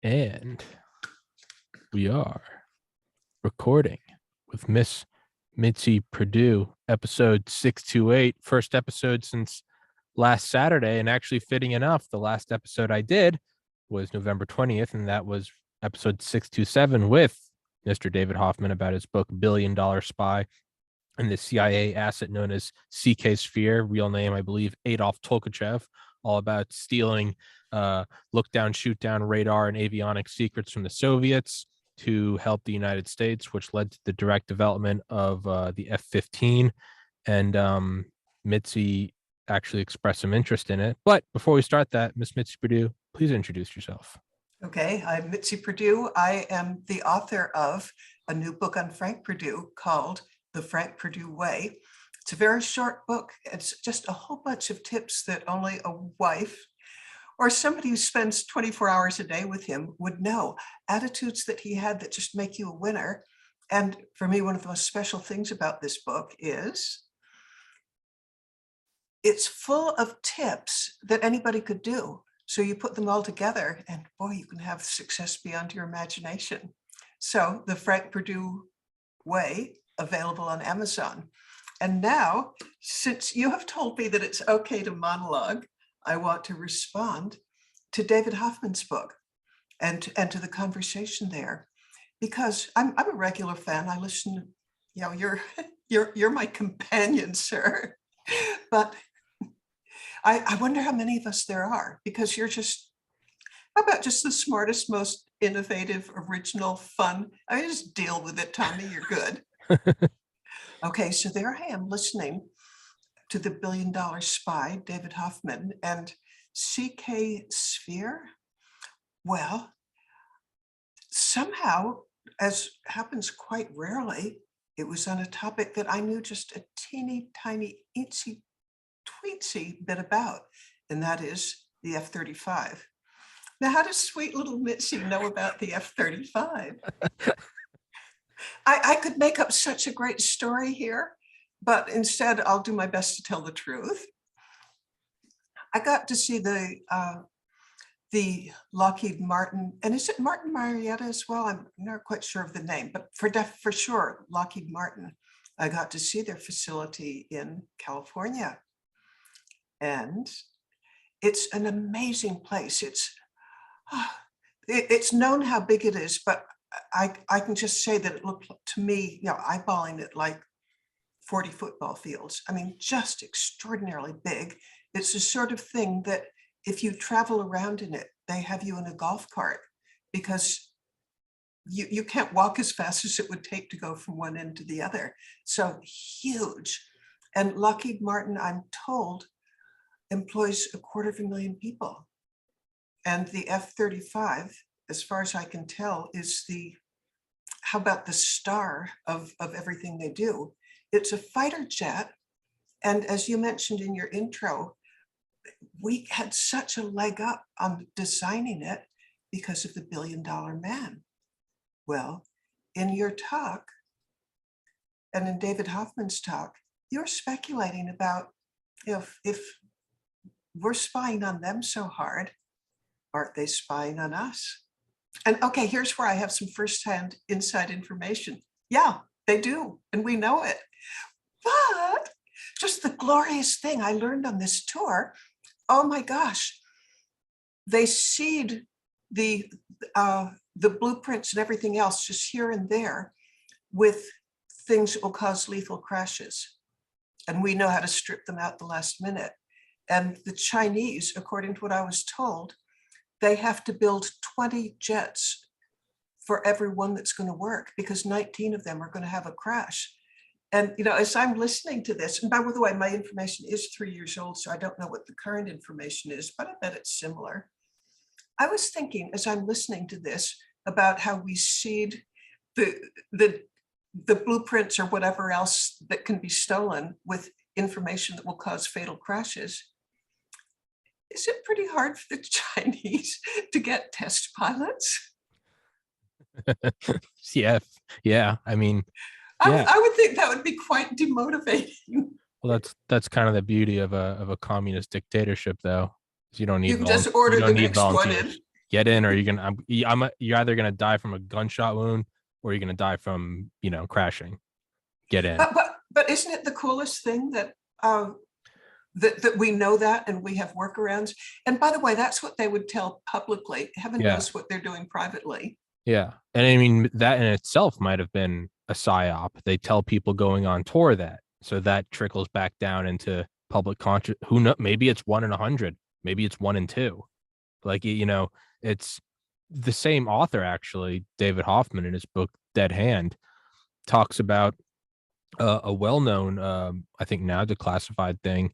And we are recording with Miss Mitzi Perdue, episode 628, first episode since last Saturday. And actually, fitting enough, the last episode I did was November 20th, and that was episode 627 with Mr. David Hoffman about his book, $1 Billion Spy, and the CIA asset known as CK Sphere, real name, I believe, Adolf Tolkachev, all about stealing look down, shoot down radar and avionics secrets from the Soviets to help the United States, which led to the direct development of the F-15. And Mitzi actually expressed some interest in it. But before we start that, Miss Mitzi Perdue, please introduce yourself. Okay, I'm Mitzi Perdue. I am the author of a new book on Frank Perdue called The Frank Perdue Way. It's a very short book. It's just a whole bunch of tips that only a wife or somebody who spends 24 hours a day with him would know. Attitudes that he had that just make you a winner. And for me, one of the most special things about this book is it's full of tips that anybody could do. So you put them all together and boy, you can have success beyond your imagination. So the Frank Perdue Way, available on Amazon. And now, since you have told me that it's okay to monologue, I want to respond to David Hoffman's book and to the conversation there, because I'm a regular fan. I listen, you're my companion, sir. But I wonder how many of us there are, because you're just, how about just the smartest, most innovative, original, fun? I mean, just deal with it, Tommy, you're good. Okay, so there I am listening to the $1 Billion Spy, David Hoffman, and CK Sphere. Well, somehow, as happens quite rarely, it was on a topic that I knew just a teeny tiny, itsy tweetsy bit about, and that is the F-35. Now, how does sweet little Mitzi know about the F-35? I could make up such a great story here, but instead I'll do my best to tell the truth. I got to see the Lockheed Martin, and is it Martin Marietta as well? I'm not quite sure of the name, but for sure, Lockheed Martin. I got to see their facility in California. And it's an amazing place. It's known how big it is, but I can just say that it looked to me, eyeballing it like 40 football fields. I mean, just extraordinarily big. It's the sort of thing that if you travel around in it, they have you in a golf cart, because you can't walk as fast as it would take to go from one end to the other. So huge. And Lockheed Martin, I'm told, employs 250,000 people. And the F-35, as far as I can tell, is how about the star of everything they do? It's a fighter jet. And as you mentioned in your intro, we had such a leg up on designing it because of the $1 Billion Man. Well, in your talk, and in David Hoffman's talk, you're speculating about if we're spying on them so hard, aren't they spying on us? And okay, here's where I have some firsthand inside information. Yeah, they do, and we know it. But just the glorious thing I learned on this tour, oh my gosh, they seed the blueprints and everything else just here and there with things that will cause lethal crashes. And we know how to strip them out the last minute. And the Chinese, according to what I was told, they have to build 20 jets for every one that's going to work, because 19 of them are going to have a crash. And, as I'm listening to this, and by the way, my information is 3 years old, so I don't know what the current information is, but I bet it's similar. I was thinking, as I'm listening to this, about how we seed the blueprints or whatever else that can be stolen with information that will cause fatal crashes. Is it pretty hard for the Chinese to get test pilots? Yeah. I mean, I would think that would be quite demotivating. Well, that's kind of the beauty of a communist dictatorship, though. You don't need you can just order the next one in. Get in, or you're either gonna die from a gunshot wound, or you're gonna die from crashing. Get in. But isn't it the coolest thing that that we know that and we have workarounds? And by the way, that's what they would tell publicly. Heaven Yeah, knows what they're doing privately. yeah, and I mean that in itself might have been a psyop. They tell people going on tour that, so that trickles back down into public conscious. Who know? Maybe it's 1 in 100. Maybe it's 1 in 2. Like it's the same author actually, David Hoffman, in his book Dead Hand, talks about a well-known, I think now declassified thing.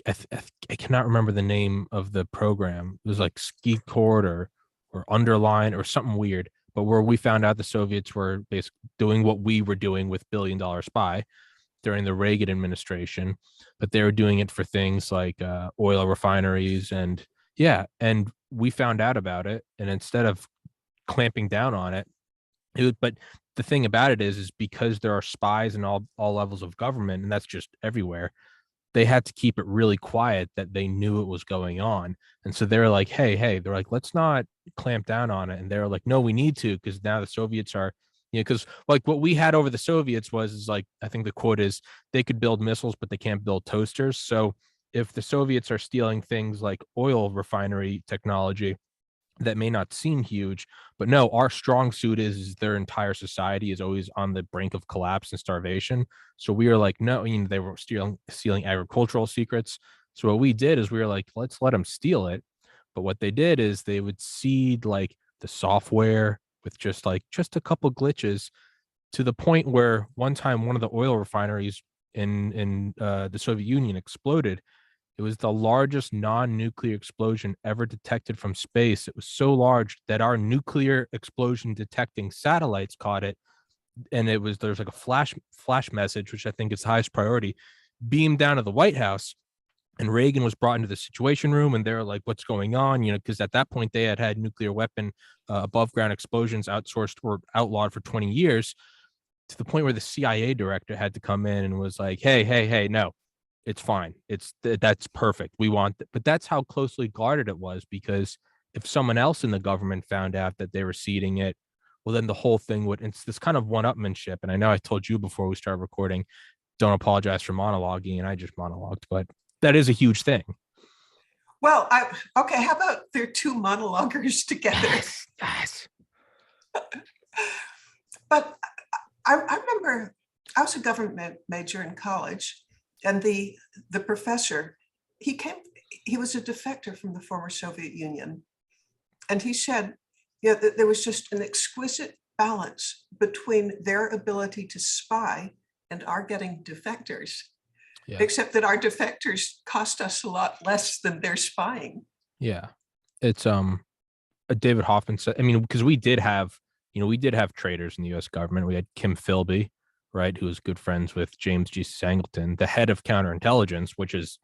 I cannot remember the name of the program. It was like Ski Court or Underline or something weird, but where we found out the Soviets were basically doing what we were doing with Billion Dollar Spy during the Reagan administration, but they were doing it for things like oil refineries and yeah, and we found out about it, and instead of clamping down on it, but the thing about it is because there are spies in all levels of government, and that's just everywhere. They had to keep it really quiet that they knew it was going on, and so they're like, hey, they're like, let's not clamp down on it, and they're like, no, we need to, because now the Soviets are, because like what we had over the Soviets is like, I think the quote is, they could build missiles, but they can't build toasters. So if the Soviets are stealing things like oil refinery technology that may not seem huge, but no, our strong suit is their entire society is always on the brink of collapse and starvation. So we are like, no, they were stealing agricultural secrets. So what we did is we were like, let's let them steal it. But what they did is they would seed like the software with just a couple glitches, to the point where one time one of the oil refineries in the Soviet Union exploded. It was the largest non-nuclear explosion ever detected from space. It was so large that our nuclear explosion detecting satellites caught it, and there's like a flash message, which I think is the highest priority, beamed down to the White House. And Reagan was brought into the Situation Room, and they're like, "What's going on?" Because at that point they had nuclear weapon above ground explosions outsourced or outlawed for 20 years, to the point where the CIA director had to come in and was like, hey, no, it's fine. That's perfect. We want but that's how closely guarded it was, because if someone else in the government found out that they were seeding it, well, then the whole thing it's this kind of one-upmanship. And I know I told you before we started recording, don't apologize for monologuing, and I just monologued, but that is a huge thing. Well, okay, how about they're two monologuers together? Yes. But I remember I was a government major in college, and the professor, he was a defector from the former Soviet Union. And he said, that there was just an exquisite balance between their ability to spy and our getting defectors, Yeah. except that our defectors cost us a lot less than their spying. Yeah. It's David Hoffman said, I mean, because we did have traders in the US government. We had Kim Philby, right, who was good friends with James G. Sangleton, the head of counterintelligence, which is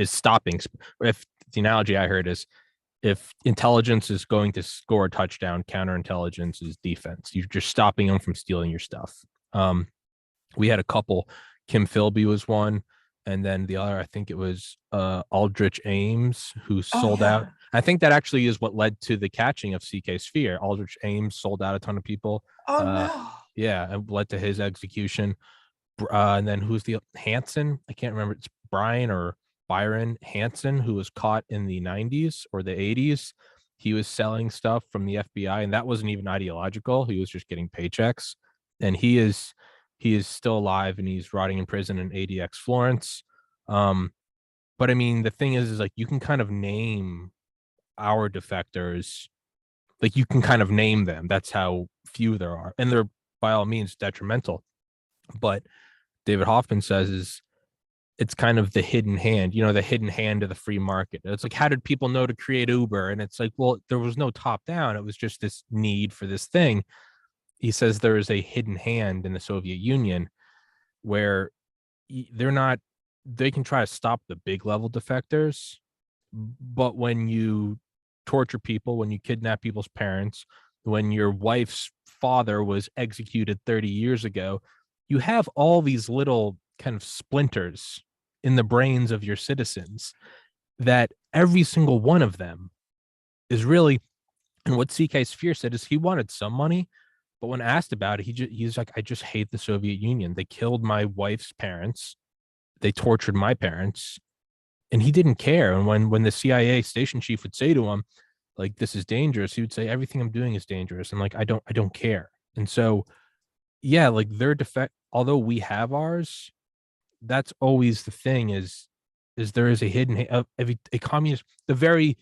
stopping. If the analogy I heard is, if intelligence is going to score a touchdown, counterintelligence is defense. You're just stopping them from stealing your stuff. We had a couple. Kim Philby was one, and then the other, I think it was Aldrich Ames, who sold out. I think that actually is what led to the catching of CK Sphere. Aldrich Ames sold out a ton of people. Oh no. Yeah, it led to his execution. And then who's the Hansen? I can't remember. It's Brian or Byron Hansen, who was caught in the 90s or the 80s. He was selling stuff from the FBI, and that wasn't even ideological. He was just getting paychecks. And he is still alive, and he's rotting in prison in ADX Florence. But I mean, the thing is like, you can kind of name our defectors, like you can kind of name them. That's how few there are, and they're by all means detrimental. But David Hoffman says it's kind of the hidden hand, the hidden hand of the free market. It's like, how did people know to create Uber? And it's like, well, there was no top down. It was just this need for this thing. He says there is a hidden hand in the Soviet Union where they can try to stop the big level defectors. But when you torture people, when you kidnap people's parents, when your wife's father was executed 30 years ago, you have all these little kind of splinters in the brains of your citizens that every single one of them is really And what CK Sphere said is he wanted some money, but when asked about it, he's like, I just hate the Soviet Union. They killed my wife's parents. They tortured my parents, and he didn't care. And when the CIA station chief would say to him, like, this is dangerous, he would say, everything I'm doing is dangerous. And like, I don't care. And so, yeah, like their defect, although we have ours, that's always the thing is there is a hidden a communist, the very,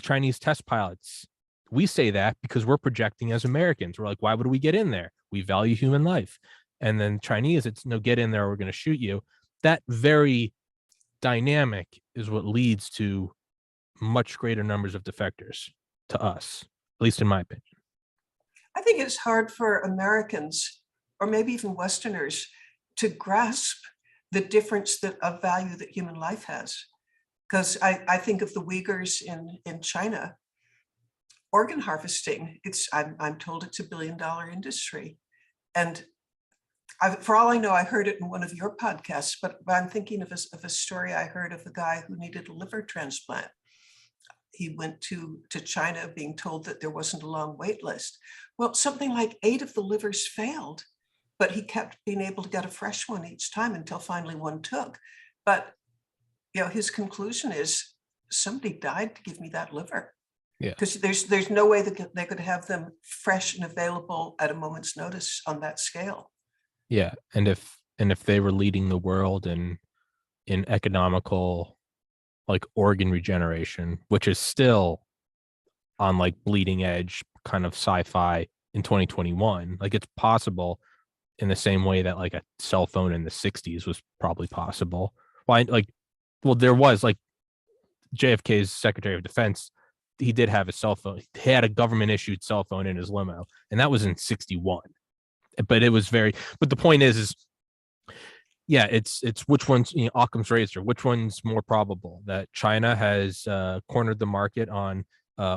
Chinese test pilots. We say that because we're projecting as Americans. We're like, why would we get in there? We value human life. And then Chinese, it's no, get in there, we're going to shoot you. That very dynamic is what leads to much greater numbers of defectors to us, at least in my opinion. I think it's hard for Americans, or maybe even Westerners, to grasp the difference of value that human life has. Because I think of the Uyghurs in China, organ harvesting, I'm told it's $1 billion industry. And for all I know, I heard it in one of your podcasts, but I'm thinking of a story I heard of a guy who needed a liver transplant. He went to China being told that there wasn't a long wait list. Well, something like 8 of the livers failed, but he kept being able to get a fresh one each time until finally one took. But his conclusion is somebody died to give me that liver. Yeah. Because there's no way that they could have them fresh and available at a moment's notice on that scale. Yeah. And if they were leading the world in economical, like, organ regeneration, which is still on like bleeding edge kind of sci-fi in 2021, like it's possible in the same way that like a cell phone in the 60s was probably possible. Well, there was like JFK's Secretary of Defense, he did have a cell phone. He had a government issued cell phone in his limo, and that was in 61. But the point is yeah, it's which one's, Occam's razor, which one's more probable that China has cornered the market on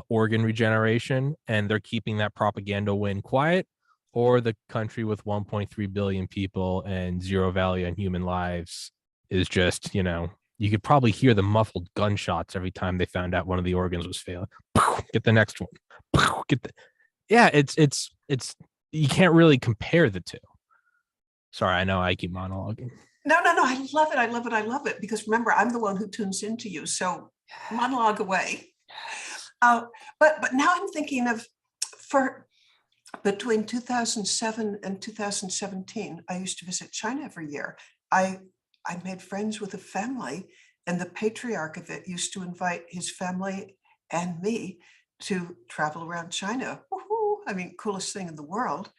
organ regeneration and they're keeping that propaganda win quiet, or the country with 1.3 billion people and zero value on human lives is just, you could probably hear the muffled gunshots every time they found out one of the organs was failing. Get the next one. Yeah, it's you can't really compare the two. Sorry, I know I keep monologuing. No, I love it. I love it. Because remember, I'm the one who tunes into you. So monologue away. But now I'm thinking of, for between 2007 and 2017, I used to visit China every year. I made friends with a family, and the patriarch of it used to invite his family and me to travel around China. Woohoo! I mean, coolest thing in the world.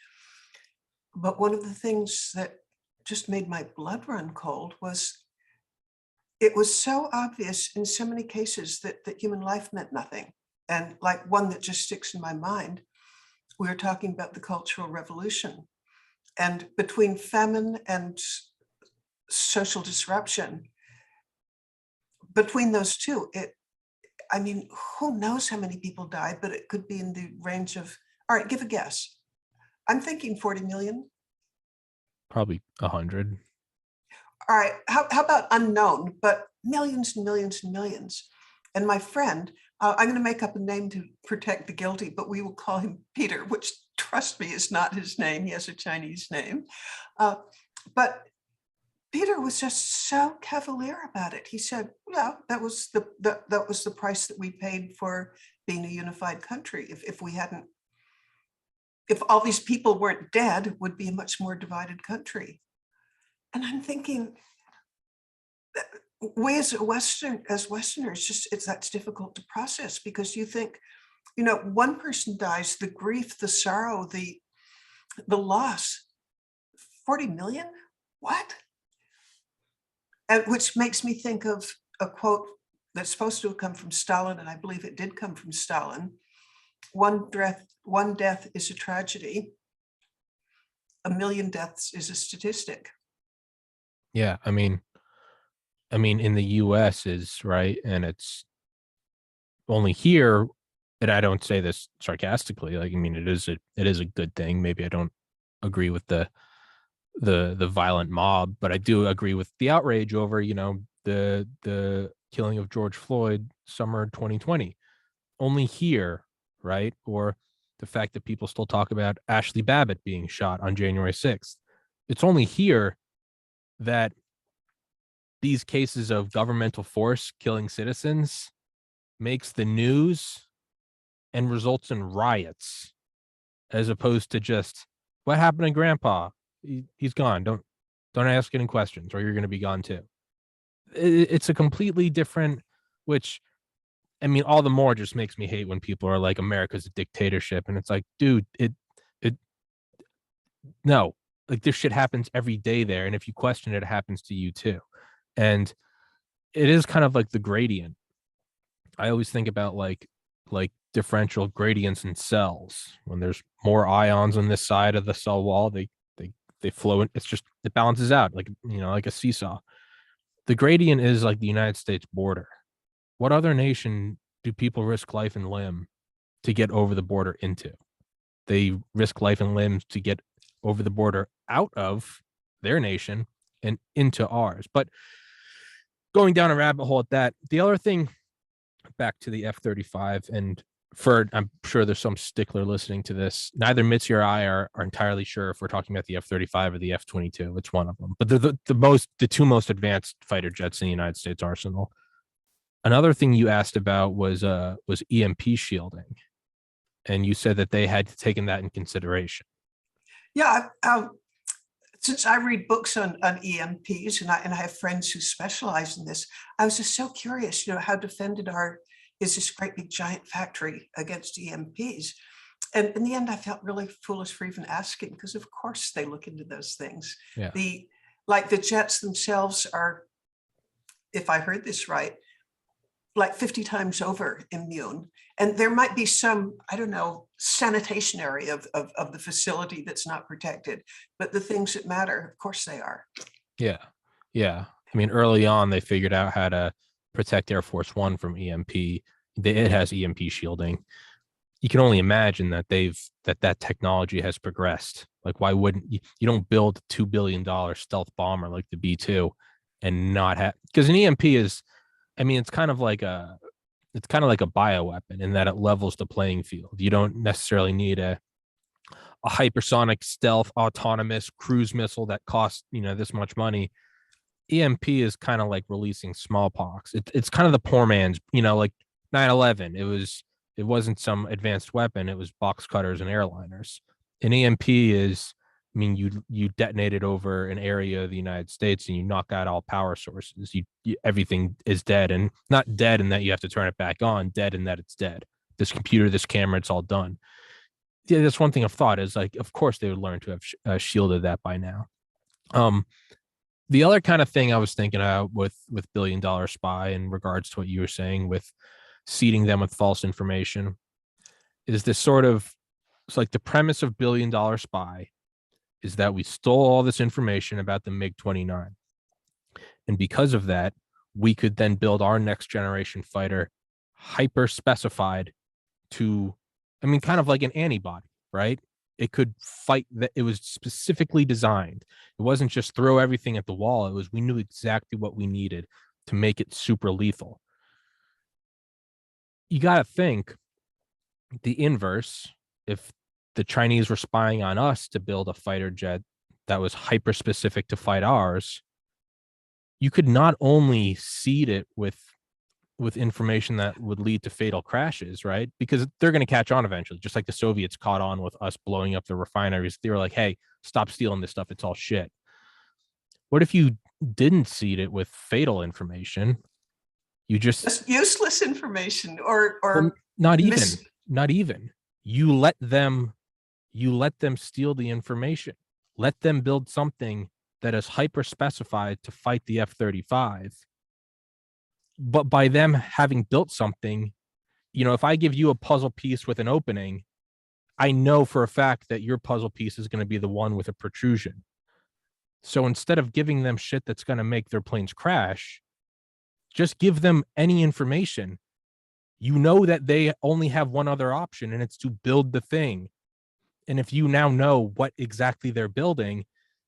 But one of the things that just made my blood run cold was it was so obvious in so many cases that human life meant nothing. And like one that just sticks in my mind, we were talking about the Cultural Revolution. And between famine and social disruption, between those two, who knows how many people died, but it could be in the range of, all right, give a guess. I'm thinking 40 million. Probably 100. All right, how about unknown, but millions and millions and millions. And my friend, I'm going to make up a name to protect the guilty, but we will call him Peter, which, trust me, is not his name. He has a Chinese name. But Peter was just so cavalier about it. He said, "Yeah, that was the price that we paid for being a unified country. If all these people weren't dead, it would be a much more divided country." And I'm thinking, we as Westerners, that's difficult to process, because you think, one person dies, the grief, the sorrow, the loss, 40 million? What? And which makes me think of a quote that's supposed to have come from Stalin, and I believe it did come from Stalin. One death is a tragedy. 1 million deaths is a statistic. Yeah, I mean, in the US is right, and it's only here, and I don't say this sarcastically, like, it is a good thing. Maybe I don't agree with the violent mob, but I do agree with the outrage over, the killing of George Floyd, summer 2020. Only here, right? Or the fact that people still talk about Ashley Babbitt being shot on January 6th. It's only here that these cases of governmental force killing citizens makes the news and results in riots, as opposed to just what happened to grandpa. He's gone. Don't ask any questions or you're going to be gone too. It's a completely different, which I mean, all the more just makes me hate when people are like, America's a dictatorship. And it's like, dude, no, like this shit happens every day there. And if you question it, it happens to you too. And it is kind of like the gradient. I always think about like differential gradients in cells. When there's more ions on this side of the cell wall, they flow in. It's just, it balances out like, like a seesaw. The gradient is like the United States border. What other nation do people risk life and limb to get over the border into? They risk life and limbs to get over the border out of their nation and into ours. But going down a rabbit hole at that, the other thing, back to the F-35, and I'm sure there's some stickler listening to this. Neither Mitzi or I are entirely sure if we're talking about the F-35 or the F-22. It's one of them, but they're the two most advanced fighter jets in the United States arsenal. Another thing you asked about was EMP shielding, and you said that they had taken that in consideration. Yeah, since I read books on EMPs and I have friends who specialize in this, I was just so curious, how defended is this great big giant factory against EMPs? And in the end, I felt really foolish for even asking, because of course they look into those things. Yeah. The jets themselves are, if I heard this right, like 50 times over immune. And there might be some, I don't know, sanitation area of the facility that's not protected, but the things that matter, of course they are. Yeah. Yeah. I mean, early on, they figured out how to protect Air Force One from EMP. It has EMP shielding. You can only imagine that that technology has progressed. Like, why wouldn't you don't build a $2 billion stealth bomber like the B-2 and not have, because an EMP is, I mean, it's kind of like a bioweapon in that it levels the playing field. You don't necessarily need a hypersonic stealth autonomous cruise missile that costs, this much money. EMP is kind of like releasing smallpox. It's kind of the poor man's, like 9/11. It wasn't some advanced weapon. It was box cutters and airliners. An EMP is, I mean, you detonate it over an area of the United States and you knock out all power sources. Everything is dead, and not dead in that you have to turn it back on, dead in that it's dead. This computer, this camera, it's all done. Yeah, that's one thing I've thought is like, of course they would learn to have shielded that by now. The other kind of thing I was thinking about with $1 billion spy in regards to what you were saying with seeding them with false information is this sort of, it's like the premise of $1 billion spy is that we stole all this information about the MiG-29. And because of that, we could then build our next generation fighter hyper specified to, I mean, kind of like an antibody, right? It could fight that. It was specifically designed. It wasn't just throw everything at the wall. It was, we knew exactly what we needed to make it super lethal. You got to think the inverse. If the Chinese were spying on us to build a fighter jet that was hyper specific to fight ours, you could not only seed it with information that would lead to fatal crashes, right? Because they're going to catch on eventually, just like the Soviets caught on with us blowing up the refineries. They were like, hey, stop stealing this stuff. It's all shit. What if you didn't seed it with fatal information? You just useless information or not even. You let them steal the information. Let them build something that is hyper specified to fight the F-35. But by them having built something, if I give you a puzzle piece with an opening, I know for a fact that your puzzle piece is going to be the one with a protrusion. So instead of giving them shit that's going to make their planes crash, just give them any information. You know that they only have one other option, and it's to build the thing. And if you now know what exactly they're building,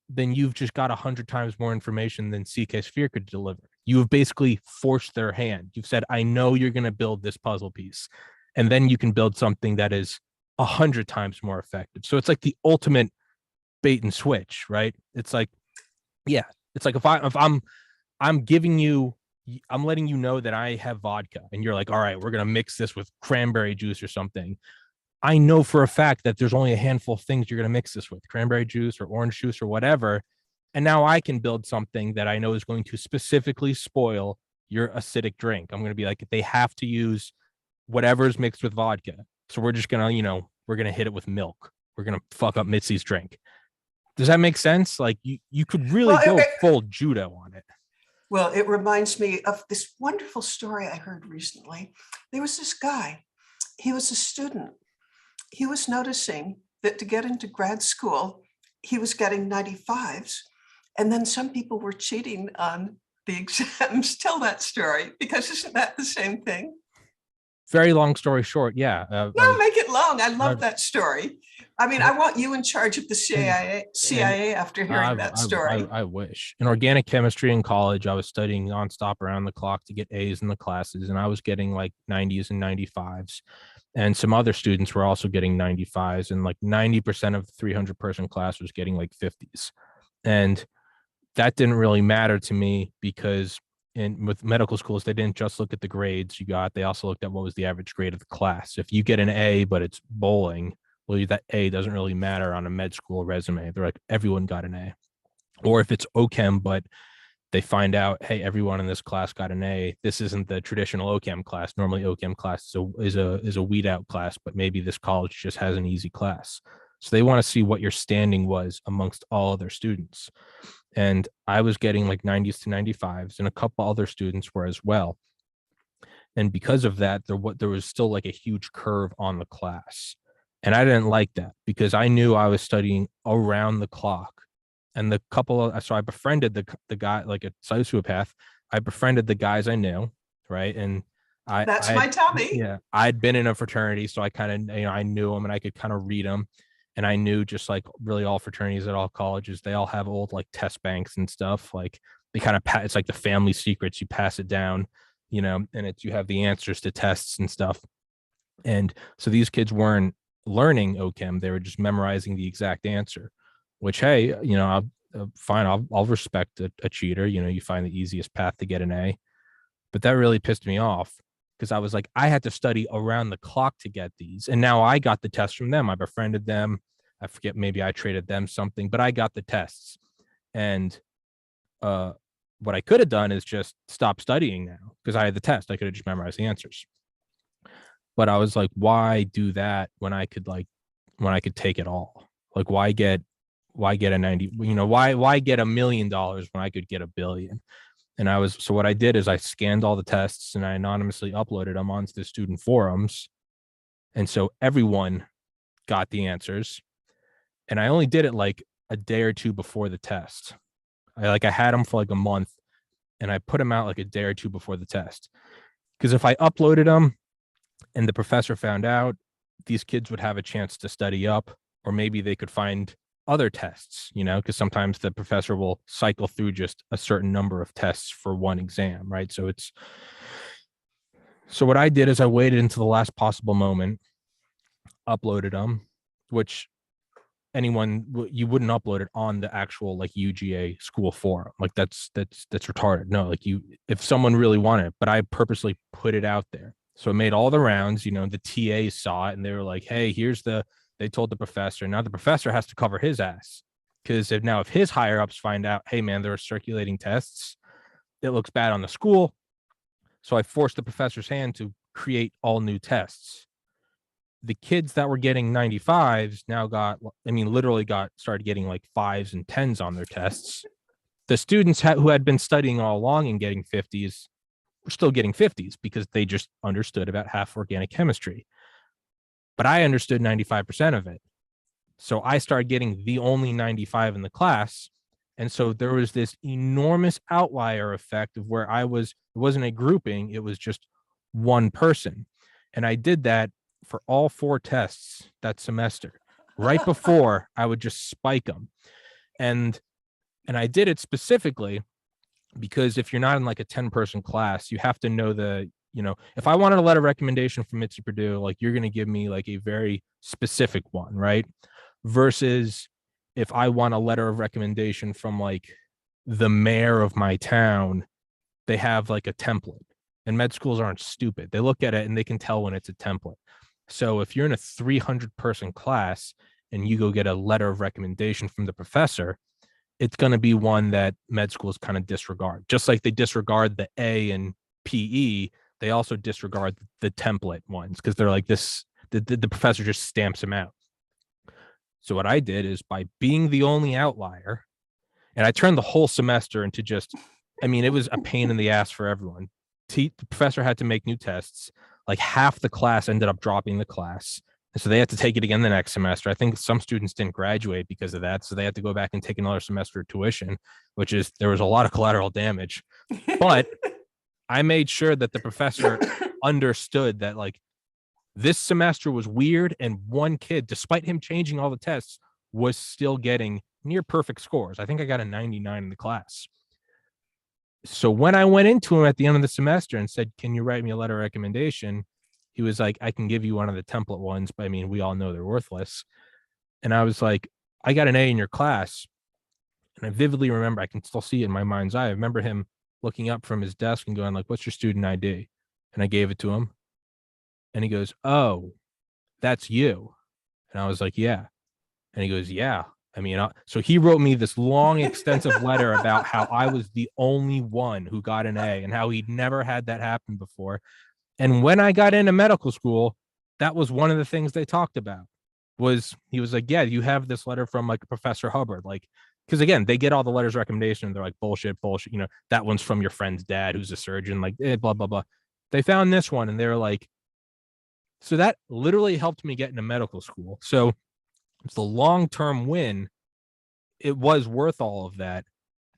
then you've just got 100 times more information than CK Sphere could deliver. You have basically forced their hand. You've said, I know you're going to build this puzzle piece. And then you can build something that is 100 times more effective. So it's like the ultimate bait and switch, right? It's like, yeah, it's like I'm giving you, I'm letting you know that I have vodka, and you're like, all right, we're gonna mix this with cranberry juice or something. I know for a fact that there's only a handful of things you're gonna mix this with, cranberry juice or orange juice or whatever. And now I can build something that I know is going to specifically spoil your acidic drink. I'm going to be like, they have to use whatever's mixed with vodka. So we're just going to, we're going to hit it with milk. We're going to fuck up Mitzi's drink. Does that make sense? Like you could really go full judo on it. Well, it reminds me of this wonderful story I heard recently. There was this guy, he was a student. He was noticing that to get into grad school, he was getting 95s. And then some people were cheating on the exams. Tell that story, because isn't that the same thing? Very long story short, yeah. No, make it long. I love that story. I mean, I want you in charge of the CIA after hearing that story. I wish. In organic chemistry in college, I was studying nonstop around the clock to get A's in the classes, and I was getting like 90s and 95s. And some other students were also getting 95s, and like 90% of the 300-person class was getting like 50s. And that didn't really matter to me because with medical schools, they didn't just look at the grades you got. They also looked at what was the average grade of the class. If you get an A, but it's bowling, well, that A doesn't really matter on a med school resume. They're like, everyone got an A. Or if it's OChem, but they find out, hey, everyone in this class got an A. This isn't the traditional OChem class. Normally OChem class is a weed out class, but maybe this college just has an easy class. So they want to see what your standing was amongst all other students. And I was getting like 90s to 95s, and a couple other students were as well. And because of that, there was still like a huge curve on the class. And I didn't like that because I knew I was studying around the clock. And so I befriended the guy, like a sociopath. I befriended the guys I knew, right? And that's my Tommy. Yeah, I'd been in a fraternity, so I kind of, I knew them and I could kind of read them. And I knew just like really all fraternities at all colleges, they all have old like test banks and stuff. Like they kind of it's like the family secrets. You pass it down, and you have the answers to tests and stuff. And so these kids weren't learning OChem; they were just memorizing the exact answer. Which, hey, fine, I'll respect a cheater. You find the easiest path to get an A. But that really pissed me off because I was like, I had to study around the clock to get these. And now I got the tests from them. I befriended them. I forget, maybe I traded them something, but I got the tests. And what I could have done is just stop studying now because I had the test. I could have just memorized the answers. But I was like, why do that when I could take it all? Like, why get a 90, why get $1 million when I could get $1 billion? And so what I did is I scanned all the tests and I anonymously uploaded them onto the student forums. And so everyone got the answers. And I only did it like a day or two before the test. I had them for like a month and I put them out like a day or two before the test. Because if I uploaded them and the professor found out, these kids would have a chance to study up, or maybe they could find other tests, because sometimes the professor will cycle through just a certain number of tests for one exam, right? So what I did is I waited until the last possible moment, uploaded them, which you wouldn't upload it on the actual like UGA school forum. Like that's retarded. No, like if someone really wanted it, but I purposely put it out there. So it made all the rounds, the TAs saw it and they were like, hey, they told the professor. Now the professor has to cover his ass because if his higher ups find out, hey man, there are circulating tests, it looks bad on the school. So I forced the professor's hand to create all new tests. The kids that were getting 95s now started getting like 5s and 10s on their tests. The students who had been studying all along and getting 50s were still getting 50s because they just understood about half organic chemistry. But I understood 95% of it. So I started getting the only 95 in the class. And so there was this enormous outlier effect of where it wasn't a grouping, it was just one person. And I did that for all 4 tests that semester. Right before, I would just spike them. And I did it specifically because if you're not in like a 10-person class, you have to know if I wanted a letter of recommendation from Mitzi Perdue, like you're going to give me like a very specific one, right? Versus if I want a letter of recommendation from like the mayor of my town, they have like a template. And med schools aren't stupid. They look at it and they can tell when it's a template. So if you're in a 300-person class and you go get a letter of recommendation from the professor, it's going to be one that med schools kind of disregard. Just like they disregard the A and PE, they also disregard the template ones because they're like this, the professor just stamps them out. So what I did is, by being the only outlier, and I turned the whole semester into just, I mean, it was a pain in the ass for everyone. The professor had to make new tests. Like half the class ended up dropping the class. And so they had to take it again the next semester. I think some students didn't graduate because of that. So they had to go back and take another semester of tuition, which is, there was a lot of collateral damage. But I made sure that the professor understood that like this semester was weird, and one kid, despite him changing all the tests, was still getting near perfect scores. I think I got a 99 in the class. So when I went into him at the end of the semester and said, "Can you write me a letter of recommendation?" He was like, "I can give you one of the template ones, but I mean, we all know they're worthless." And I was like, "I got an A in your class." And I vividly remember, I can still see it in my mind's eye. I remember him looking up from his desk and going like, "What's your student ID?" And I gave it to him. And he goes, "Oh, that's you." And I was like, "Yeah." And he goes, "Yeah." I mean, so he wrote me this long, extensive letter about how I was the only one who got an A and how he'd never had that happen before. And when I got into medical school, that was one of the things they talked about. Was he was like, "Yeah, you have this letter from like Professor Hubbard." Like, because again, they get all the letters of recommendation and they're like, bullshit. That one's from your friend's dad who's a surgeon, like, blah, blah, blah. They found this one and they were like, so that literally helped me get into medical school. So it's the long-term win. It was worth all of that,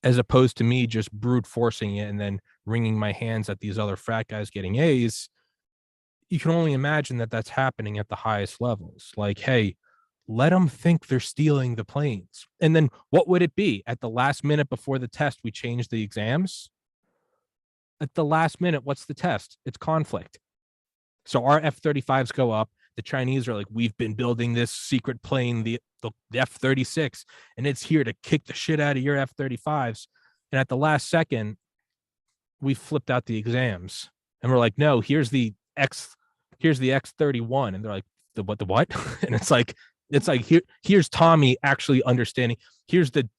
as opposed to me just brute forcing it and then wringing my hands at these other frat guys getting A's. You can only imagine that that's happening at the highest levels. Like, hey, let them think they're stealing the planes. And then what would it be? At the last minute before the test, we change the exams. At the last minute, what's the test? It's conflict. So our F-35s go up. The Chinese are like, "We've been building this secret plane, the F-36, and it's here to kick the shit out of your F-35s." And at the last second, we flipped out the exams. And we're like, "No, here's the X-31." And they're like, the what? And it's like here's Tommy actually understanding. Here's the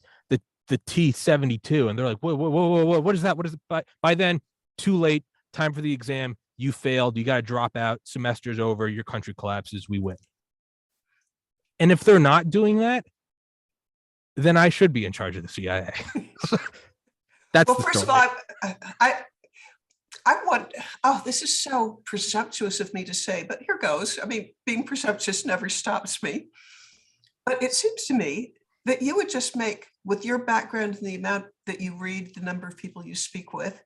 T-72. And they're like, whoa, what is that? What is it? By then, too late, time for the exam. You failed. You got to drop out. Semester's over. Your country collapses. We win. And if they're not doing that, then I should be in charge of the CIA. That's well, first story. Of all, I want, this is so presumptuous of me to say, but here goes. I mean, being presumptuous never stops me. But it seems to me that you would just make, with your background and the amount that you read, the number of people you speak with,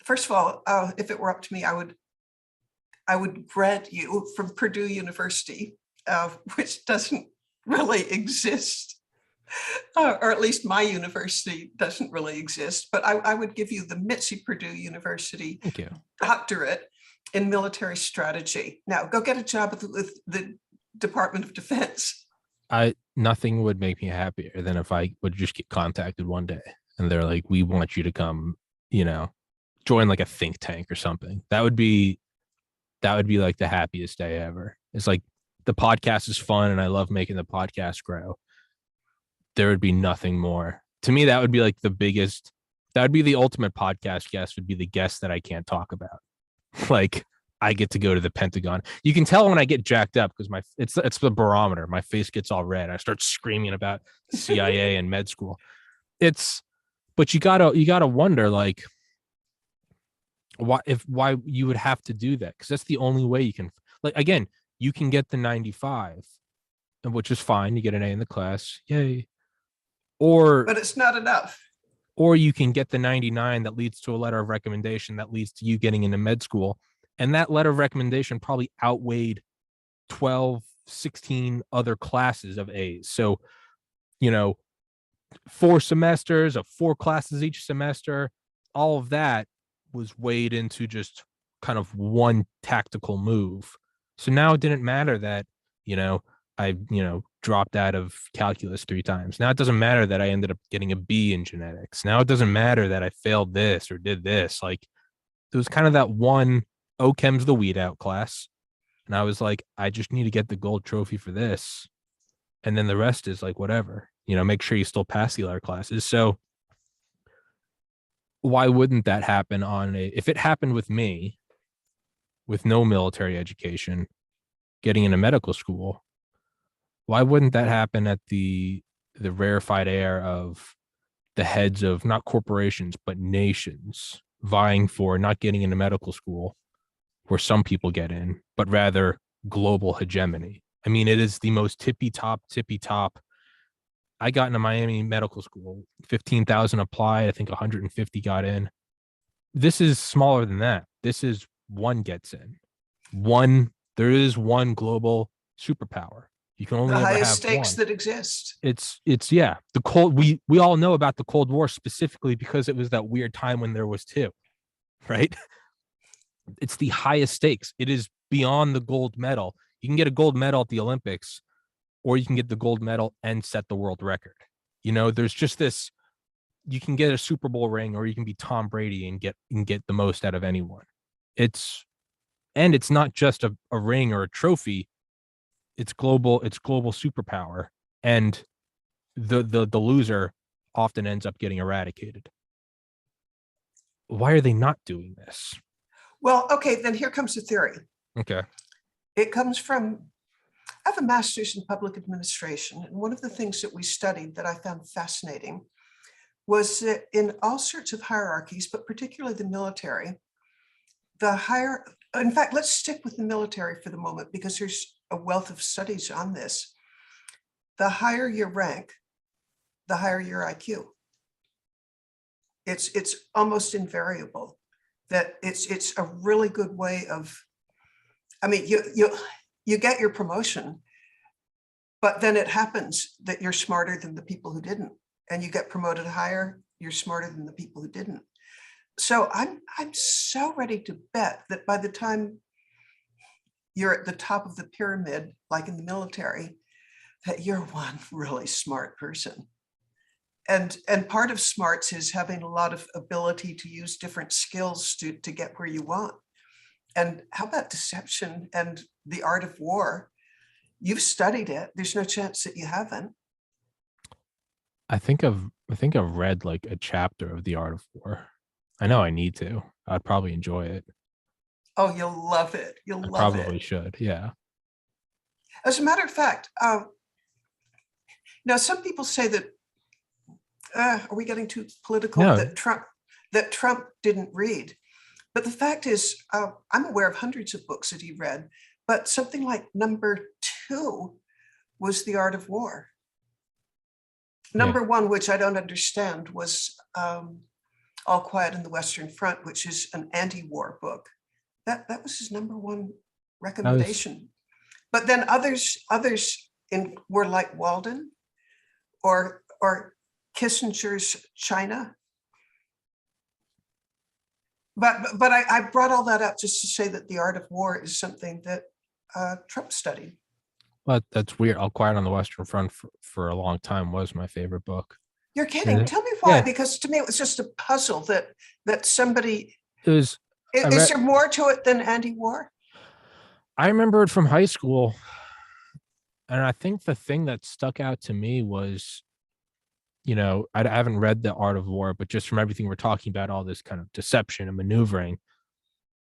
first of all, if it were up to me, I would grant you from Perdue University, which doesn't really exist, or at least my university doesn't really exist, but I would give you the Mitzi Perdue University doctorate in military strategy. Now go get a job with the Department of Defense. Nothing would make me happier than if I would just get contacted one day and they're like, "We want you to come, join like a think tank or something." That would be like the happiest day ever. It's like, the podcast is fun and I love making the podcast grow. There would be nothing more. To me, that would be like that would be the ultimate podcast guest, would be the guest that I can't talk about. Like, I get to go to the Pentagon. You can tell when I get jacked up because it's the barometer. My face gets all red. I start screaming about the CIA and med school. But you gotta wonder, like, why you would have to do that, because that's the only way you can, like, again, you can get the 95, which is fine. You get an A in the class, yay. But it's not enough. Or you can get the 99 that leads to a letter of recommendation that leads to you getting into med school. And that letter of recommendation probably outweighed 12, 16 other classes of A's. So, 4 semesters of 4 classes each semester, all of that was weighed into just kind of one tactical move. So now it didn't matter that, I, dropped out of calculus 3 times. Now it doesn't matter that I ended up getting a B in genetics. Now it doesn't matter that I failed this or did this. Like, there was kind of that one, chem's the weed out class. And I was like, I just need to get the gold trophy for this. And then the rest is like, whatever, make sure you still pass the other classes. So why wouldn't that happen if it happened with me with no military education, getting into medical school, why wouldn't that happen at the rarefied air of the heads of not corporations, but nations vying for not getting into medical school where some people get in, but rather global hegemony? I mean, it is the most tippy top. I got into Miami Medical School, 15,000 applied. I think 150 got in. This is smaller than that. This is one gets in. There is one global superpower. You can only The ever highest have stakes one. that exist. It's yeah. The cold. We all know about the Cold War specifically because it was that weird time when there was two, right? It's the highest stakes. It is beyond the gold medal. You can get a gold medal at the Olympics, or you can get the gold medal and set the world record. There's just this. You can get a Super Bowl ring, or you can be Tom Brady and get the most out of anyone. It's not just a ring or a trophy. It's global superpower, and the loser often ends up getting eradicated. Why are they not doing this? Well, okay, then here comes the theory. Okay. It comes from, I have a master's in public administration, and one of the things that we studied that I found fascinating was that in all sorts of hierarchies, but particularly the military, in fact, let's stick with the military for the moment because there's a wealth of studies on this. The higher your rank, the higher your IQ. It's almost invariable that it's a really good way of, I mean, you get your promotion, but then it happens that you're smarter than the people who didn't, and you get promoted higher, you're smarter than the people who didn't. So I'm so ready to bet that by the time you're at the top of the pyramid, like in the military, that you're one really smart person. And part of smarts is having a lot of ability to use different skills to get where you want. And how about deception and the art of war? You've studied it. There's no chance that you haven't. I think I've read like a chapter of The Art of War. I know I need to. I'd probably enjoy it. Oh, you'll love it. You'll I love probably it. should. Yeah. As a matter of fact, now some people say that, are we getting too political? No. That Trump didn't read. But the fact is, I'm aware of hundreds of books that he read, but something like number 2 was The Art of War. Number 1, which I don't understand, was All Quiet on the Western Front, which is an anti-war book. That was his number 1 recommendation. But then others were like Walden or Kissinger's China. But I brought all that up just to say that The Art of War is something that Trump studied. Well, that's weird. All Quiet on the Western Front for a long time was my favorite book. You're kidding. Yeah. Tell me why, Yeah. because to me it was just a puzzle that somebody. It was. Is there more to it than anti-war? I remember it from high school, and I think the thing that stuck out to me was, I haven't read The Art of War, but just from everything we're talking about, all this kind of deception and maneuvering.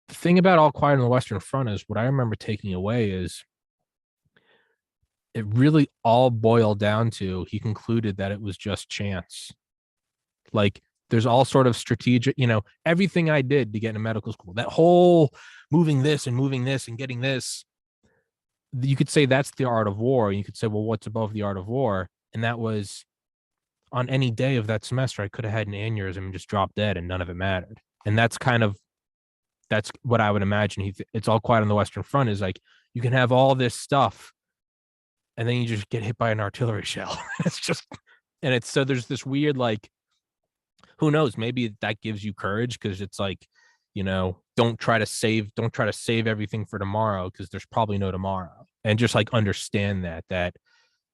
The thing about All Quiet on the Western Front is what I remember taking away is it really all boiled down to, he concluded that it was just chance. Like, there's all sort of strategic, everything I did to get into medical school, that whole moving this and getting this, you could say that's the art of war. You could say, well, what's above the art of war? And that was, on any day of that semester, I could have had an aneurysm and just dropped dead and none of it mattered. And that's what I would imagine. It's All Quiet on the Western Front is like, you can have all this stuff and then you just get hit by an artillery shell. So there's this weird, like, who knows, maybe that gives you courage because it's like, don't try to save everything for tomorrow, because there's probably no tomorrow. And just like understand that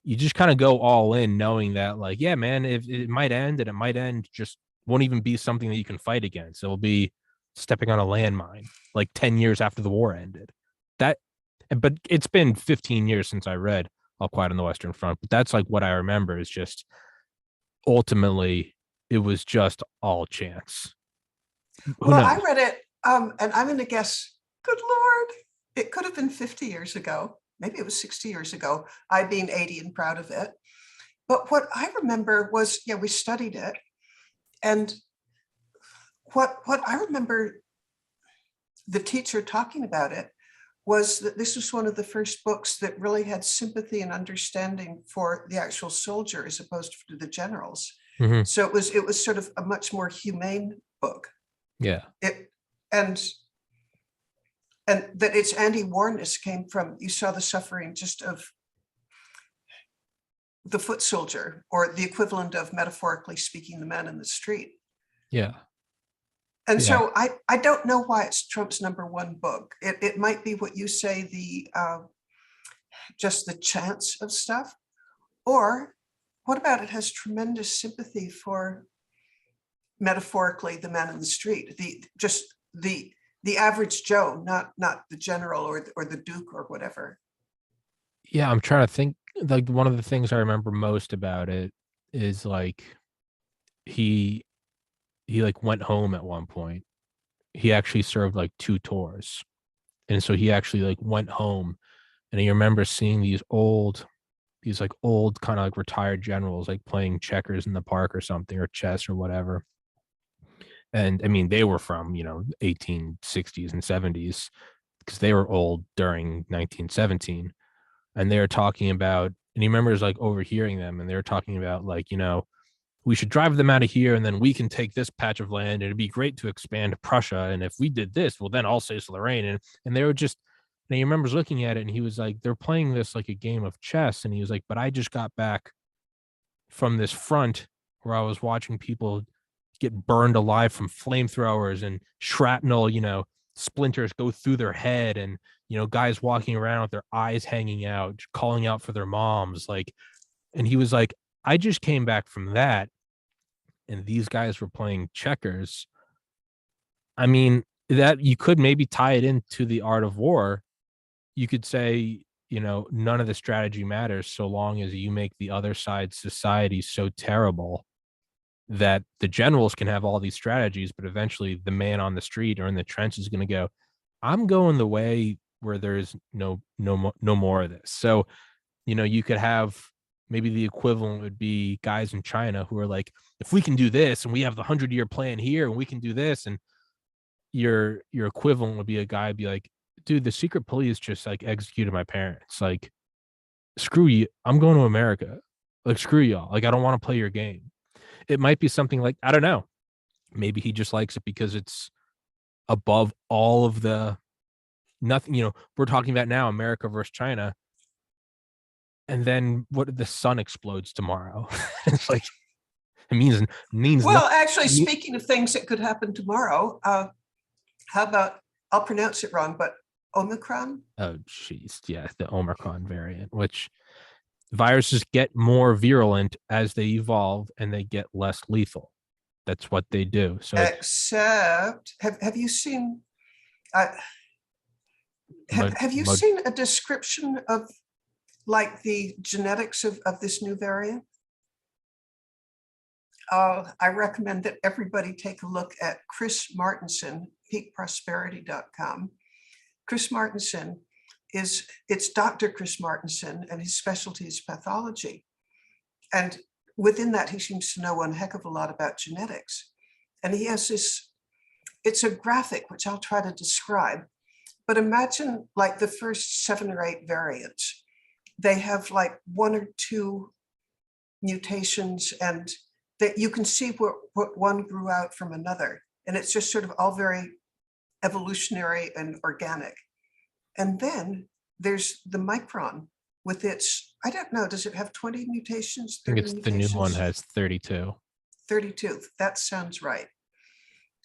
you just kind of go all in, knowing that, like, yeah, man, if it might end, and it might end, just won't even be something that you can fight against. It'll be stepping on a landmine like 10 years after the war ended. That But it's been 15 years since I read All Quiet on the Western Front, but that's like what I remember, is just ultimately it was just all chance. Who Well, knows? I read it, and I'm going to guess, good Lord, it could have been 50 years ago. Maybe it was 60 years ago. I being 80 and proud of it. But what I remember was, yeah, we studied it. And what I remember the teacher talking about it was that this was one of the first books that really had sympathy and understanding for the actual soldier as opposed to the generals. Mm-hmm. So it was sort of a much more humane book. Yeah. And that its anti-warness came from, you saw the suffering just of the foot soldier, or the equivalent of, metaphorically speaking, the man in the street. Yeah. And Yeah. so I don't know why it's Trump's #1 book. It might be what you say, the just the chance of stuff. Or what about it has tremendous sympathy for, metaphorically, the man in the street, the average Joe, not the general or the Duke or whatever. Yeah, I'm trying to think. Like, one of the things I remember most about it is like he like went home at one point. He actually served like 2 tours. And so he actually like went home, and he remembers seeing these old kind of like retired generals like playing checkers in the park or something, or chess or whatever. And I mean, they were from, 1860s and 70s, because they were old during 1917. And they were talking about, and he remembers like overhearing them, and they were talking about, like, we should drive them out of here, and then we can take this patch of land, and it'd be great to expand Prussia. And if we did this, well, then Alsace-Lorraine. And they were just, and he remembers looking at it, and he was like, they're playing this like a game of chess. And he was like, but I just got back from this front where I was watching people get burned alive from flamethrowers, and shrapnel, splinters go through their head, and, guys walking around with their eyes hanging out, calling out for their moms. Like, and he was like, I just came back from that, and these guys were playing checkers. I mean, that you could maybe tie it into the art of war. You could say, none of the strategy matters so long as you make the other side's society so terrible that the generals can have all these strategies, but eventually the man on the street or in the trench is going to go, I'm going the way where there's no more of this. So, you could have, maybe the equivalent would be guys in China who are like, if we can do this, and we have the 100-year plan here, and we can do this. And your equivalent would be a guy be like, dude, the secret police just like executed my parents. Like, screw you. I'm going to America. Like, screw y'all. Like, I don't want to play your game. It might be something like, I don't know. Maybe he just likes it because it's above all of the nothing, we're talking about now, America versus China. And then what, the sun explodes tomorrow. It's like, it means Well, nothing. actually, speaking of things that could happen tomorrow, how about, I'll pronounce it wrong, but Omicron? Oh, jeez. Yeah, the Omicron variant, which viruses get more virulent as they evolve, and they get less lethal. That's what they do. So Except, have you seen, have you seen a description of like the genetics of this new variant? I recommend that everybody take a look at Chris Martenson, peakprosperity.com. Chris Martenson it's Dr. Chris Martenson, and his specialty is pathology. And within that, he seems to know one heck of a lot about genetics. And he has this, it's a graphic, which I'll try to describe, but imagine like the first 7 or 8 variants. They have like 1 or 2 mutations, and that you can see what one grew out from another. And it's just sort of all very evolutionary and organic. And then there's the micron with its, I don't know, does it have 20 mutations? I think it's the new one has 32. 32, that sounds right.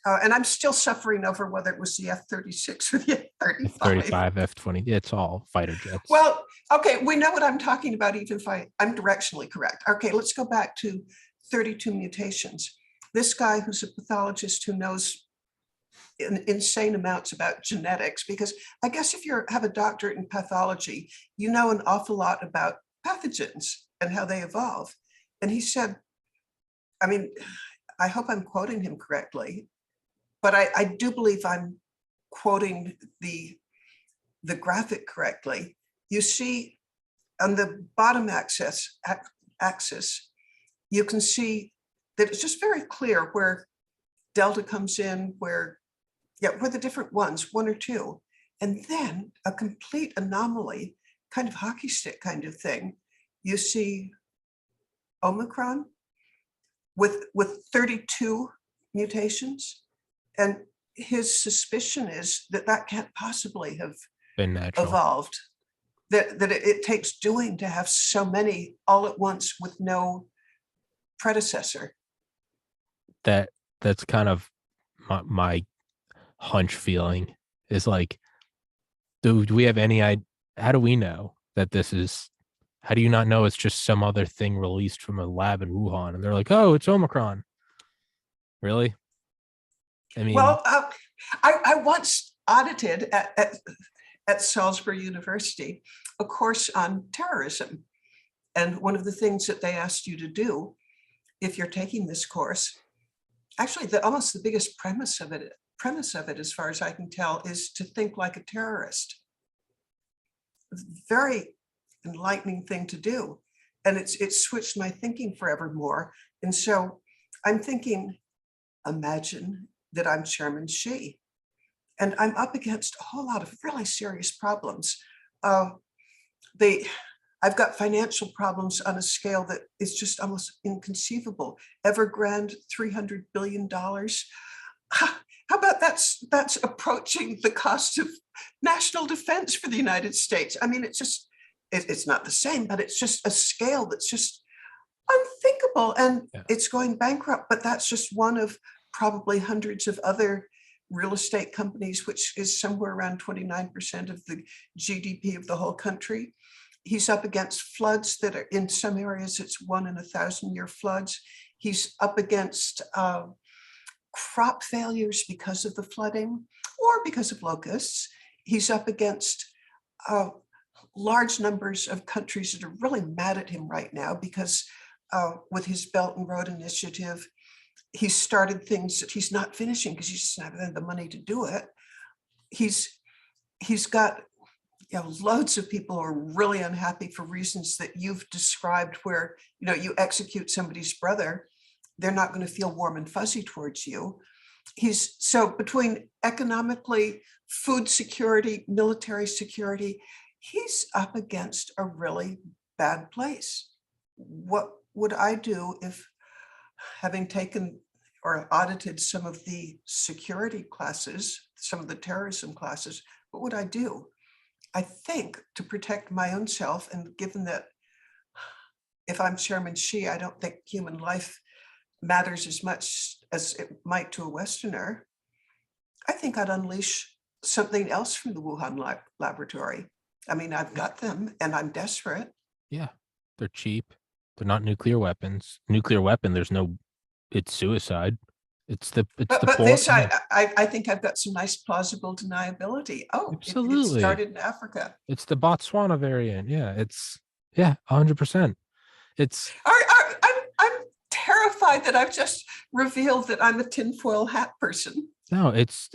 And I'm still suffering over whether it was the F-36 or the F-35. F-35, F-20, it's all fighter jets. Well, okay, we know what I'm talking about, even if I'm directionally correct. Okay, let's go back to 32 mutations. This guy who's a pathologist who knows insane amounts about genetics, because I guess if you have a doctorate in pathology, you know an awful lot about pathogens and how they evolve. And he said, I mean, I hope I'm quoting him correctly, but I do believe I'm quoting the graphic correctly. You see on the bottom axis, you can see that it's just very clear where delta comes in, where the different ones, one or two, and then a complete anomaly, kind of hockey stick kind of thing. You see Omicron with 32 mutations, and his suspicion is that that can't possibly have Been natural. evolved, that it takes doing to have so many all at once with no predecessor. That's kind of my hunch feeling is like, do we have any idea? How do we know that this is, how do you not know it's just some other thing released from a lab in Wuhan and they're like, oh, it's Omicron? Really? I mean, Well, I once audited at Salisbury University a course on terrorism. And one of the things that they asked you to do if you're taking this course, actually almost the biggest premise of it, as far as I can tell, is to think like a terrorist. Very enlightening thing to do. And it's switched my thinking forevermore. And so I'm thinking, imagine that I'm Chairman Xi, and I'm up against a whole lot of really serious problems. I've got financial problems on a scale that is just almost inconceivable. Evergrande, $300 billion. How about that's approaching the cost of national defense for the United States? I mean, it's not the same, but it's just a scale that's just unthinkable, and it's going bankrupt. But that's just one of probably hundreds of other real estate companies, which is somewhere around 29% of the GDP of the whole country. He's up against floods that are in some areas, it's 1 in 1,000-year floods. He's up against crop failures because of the flooding or because of locusts. He's up against large numbers of countries that are really mad at him right now because with his Belt and Road Initiative, he's started things that he's not finishing because he's just not having the money to do it. He's got loads of people who are really unhappy for reasons that you've described, where you execute somebody's brother, they're not going to feel warm and fuzzy towards you. So between economically, food security, military security, he's up against a really bad place. What would I do if, having taken or audited some of the security classes, some of the terrorism classes, what would I do? I think to protect my own self, and given that if I'm Chairman Xi, I don't think human life matters as much as it might to a Westerner, I think I'd unleash something else from the Wuhan laboratory. I mean, I've got them and I'm desperate. Yeah, they're cheap. They're not nuclear weapons. Nuclear weapon, it's suicide. But this, I think I've got some nice plausible deniability. Oh, absolutely. It started in Africa. It's the Botswana variant. Yeah, 100%. It's. I'm terrified that I've just revealed that I'm a tinfoil hat person. No, it's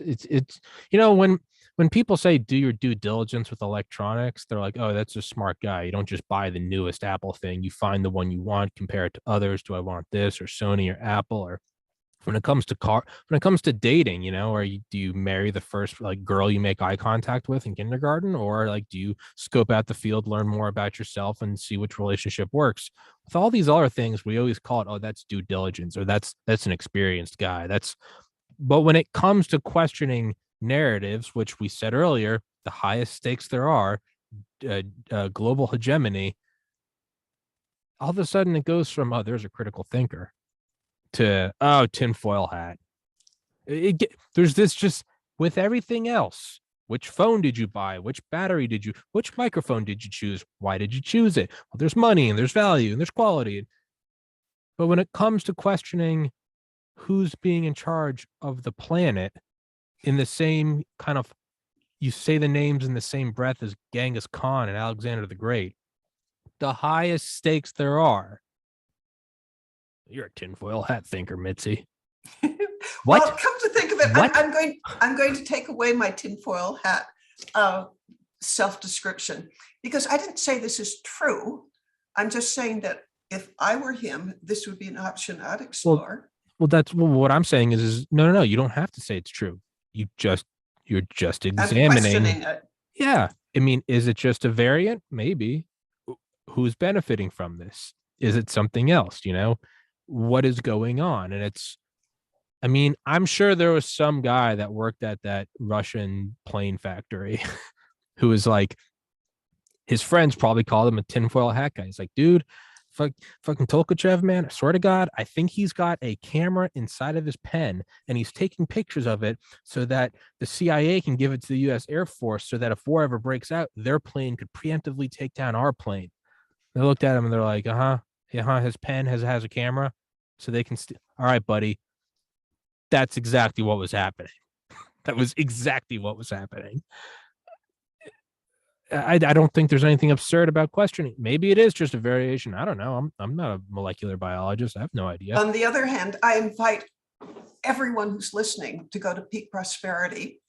when people say do your due diligence with electronics, they're like, oh, that's a smart guy. You don't just buy the newest Apple thing. You find the one you want, compare it to others. Do I want this or Sony or Apple? Or when it comes to dating, do you marry the first girl you make eye contact with in kindergarten, or do you scope out the field, learn more about yourself, and see which relationship works? With all these other things, we always call it, oh, that's due diligence, or that's an experienced guy. But when it comes to questioning narratives, which we said earlier, the highest stakes there are, global hegemony, all of a sudden it goes from, oh, there's a critical thinker, to, oh, tinfoil hat. There's this just with everything else. Which phone did you buy? Which battery did you? Which microphone did you choose? Why did you choose it? Well, there's money and there's value and there's quality. But when it comes to questioning who's being in charge of the planet in the same kind of, you say the names in the same breath as Genghis Khan and Alexander the Great, the highest stakes there are. You're a tinfoil hat thinker, Mitzi. Well, What? come to think of it, What? I'm going to take away my tinfoil hat self-description, because I didn't say this is true. I'm just saying that if I were him, this would be an option I'd explore. Well, that's what I'm saying is no. You don't have to say it's true. You're just I'm examining. questioning it. Yeah. I mean, is it just a variant? Maybe. Who's benefiting from this? Is it something else? What is going on? And I mean, I'm sure there was some guy that worked at that Russian plane factory who was like, his friends probably called him a tinfoil hat guy. He's like, dude, fucking Tolkachev, man, I swear to God, I think he's got a camera inside of his pen and he's taking pictures of it so that the CIA can give it to the US Air Force so that if war ever breaks out, their plane could preemptively take down our plane. They looked at him and they're like, his pen has a camera so they can all right, buddy. That's exactly what was happening. That was exactly what was happening. I don't think there's anything absurd about questioning. Maybe it is just a variation. I don't know. I'm not a molecular biologist. I have no idea. On the other hand, I invite everyone who's listening to go to Peak Prosperity.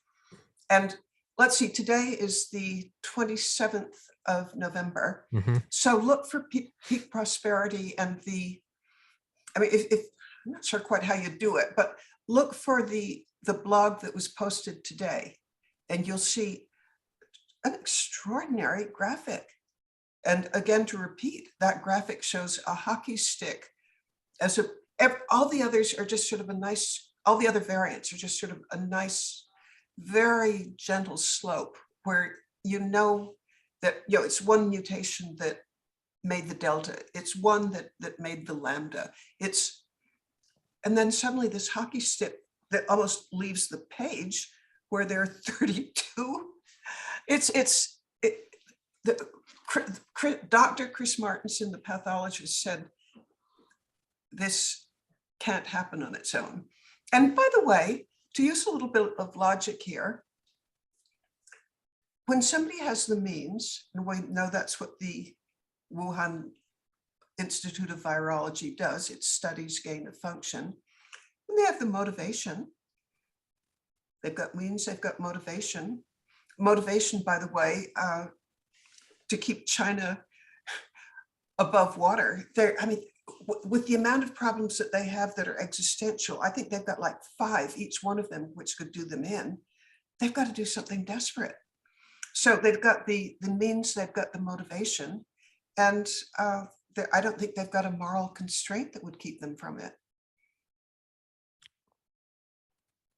And let's see, today is the 27th of November. Mm-hmm. So look for Peak Prosperity and if I'm not sure quite how you do it, but look for the blog that was posted today, and you'll see an extraordinary graphic. And again, to repeat, that graphic shows a hockey stick all the others are just sort of all the other variants are just sort of a nice, very gentle slope where that it's one mutation that made the delta. It's one that made the lambda. And then suddenly this hockey stick that almost leaves the page where there are 32. Dr. Chris Martenson, the pathologist, said this can't happen on its own. And by the way, to use a little bit of logic here, when somebody has the means, and we know that's what the Wuhan Institute of Virology does, it studies gain of function. When they have the motivation, they've got means, they've got motivation. Motivation, by the way, to keep China above water. With the amount of problems that they have that are existential, I think they've got like 5, each one of them, which could do them in. They've got to do something desperate. So they've got the means, they've got the motivation, and I don't think they've got a moral constraint that would keep them from it.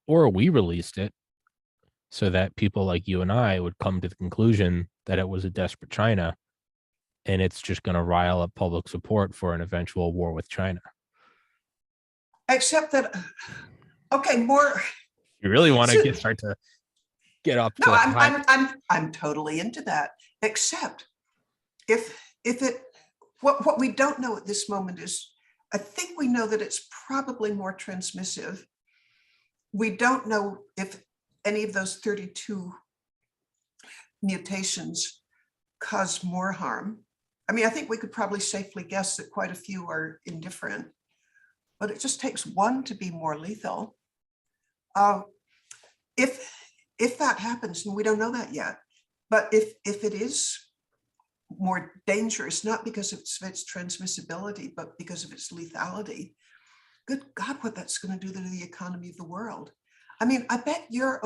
Or we released it so that people like you and I would come to the conclusion that it was a desperate China, and it's just going to rile up public support for an eventual war with China. Except that, okay, more. You really want to start to get up? No, I'm totally into that. Except what we don't know at this moment is, I think we know that it's probably more transmissive. We don't know if any of those 32 mutations cause more harm. I mean, I think we could probably safely guess that quite a few are indifferent, but it just takes one to be more lethal. If that happens, and we don't know that yet, but if it is more dangerous, not because of its transmissibility, but because of its lethality, good God, what that's going to do to the economy of the world. I mean, I bet you're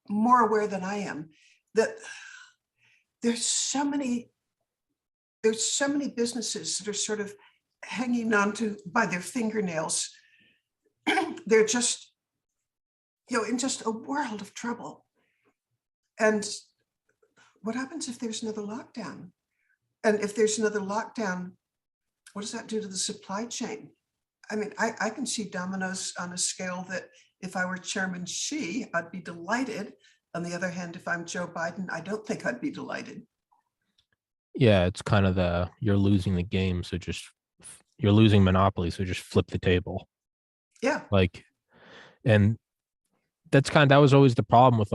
more aware than I am that there's so many businesses that are sort of hanging on to by their fingernails. They're just, in just a world of trouble. And what happens if there's another lockdown? And if there's another lockdown, what does that do to the supply chain? I mean, I can see dominoes on a scale that If I were Chairman Xi, I'd be delighted. On the other hand, if I'm Joe Biden, I don't think I'd be delighted. Yeah, it's kind of you're losing the game, so you're losing Monopoly, so just flip the table. Yeah. Like, and that was always the problem with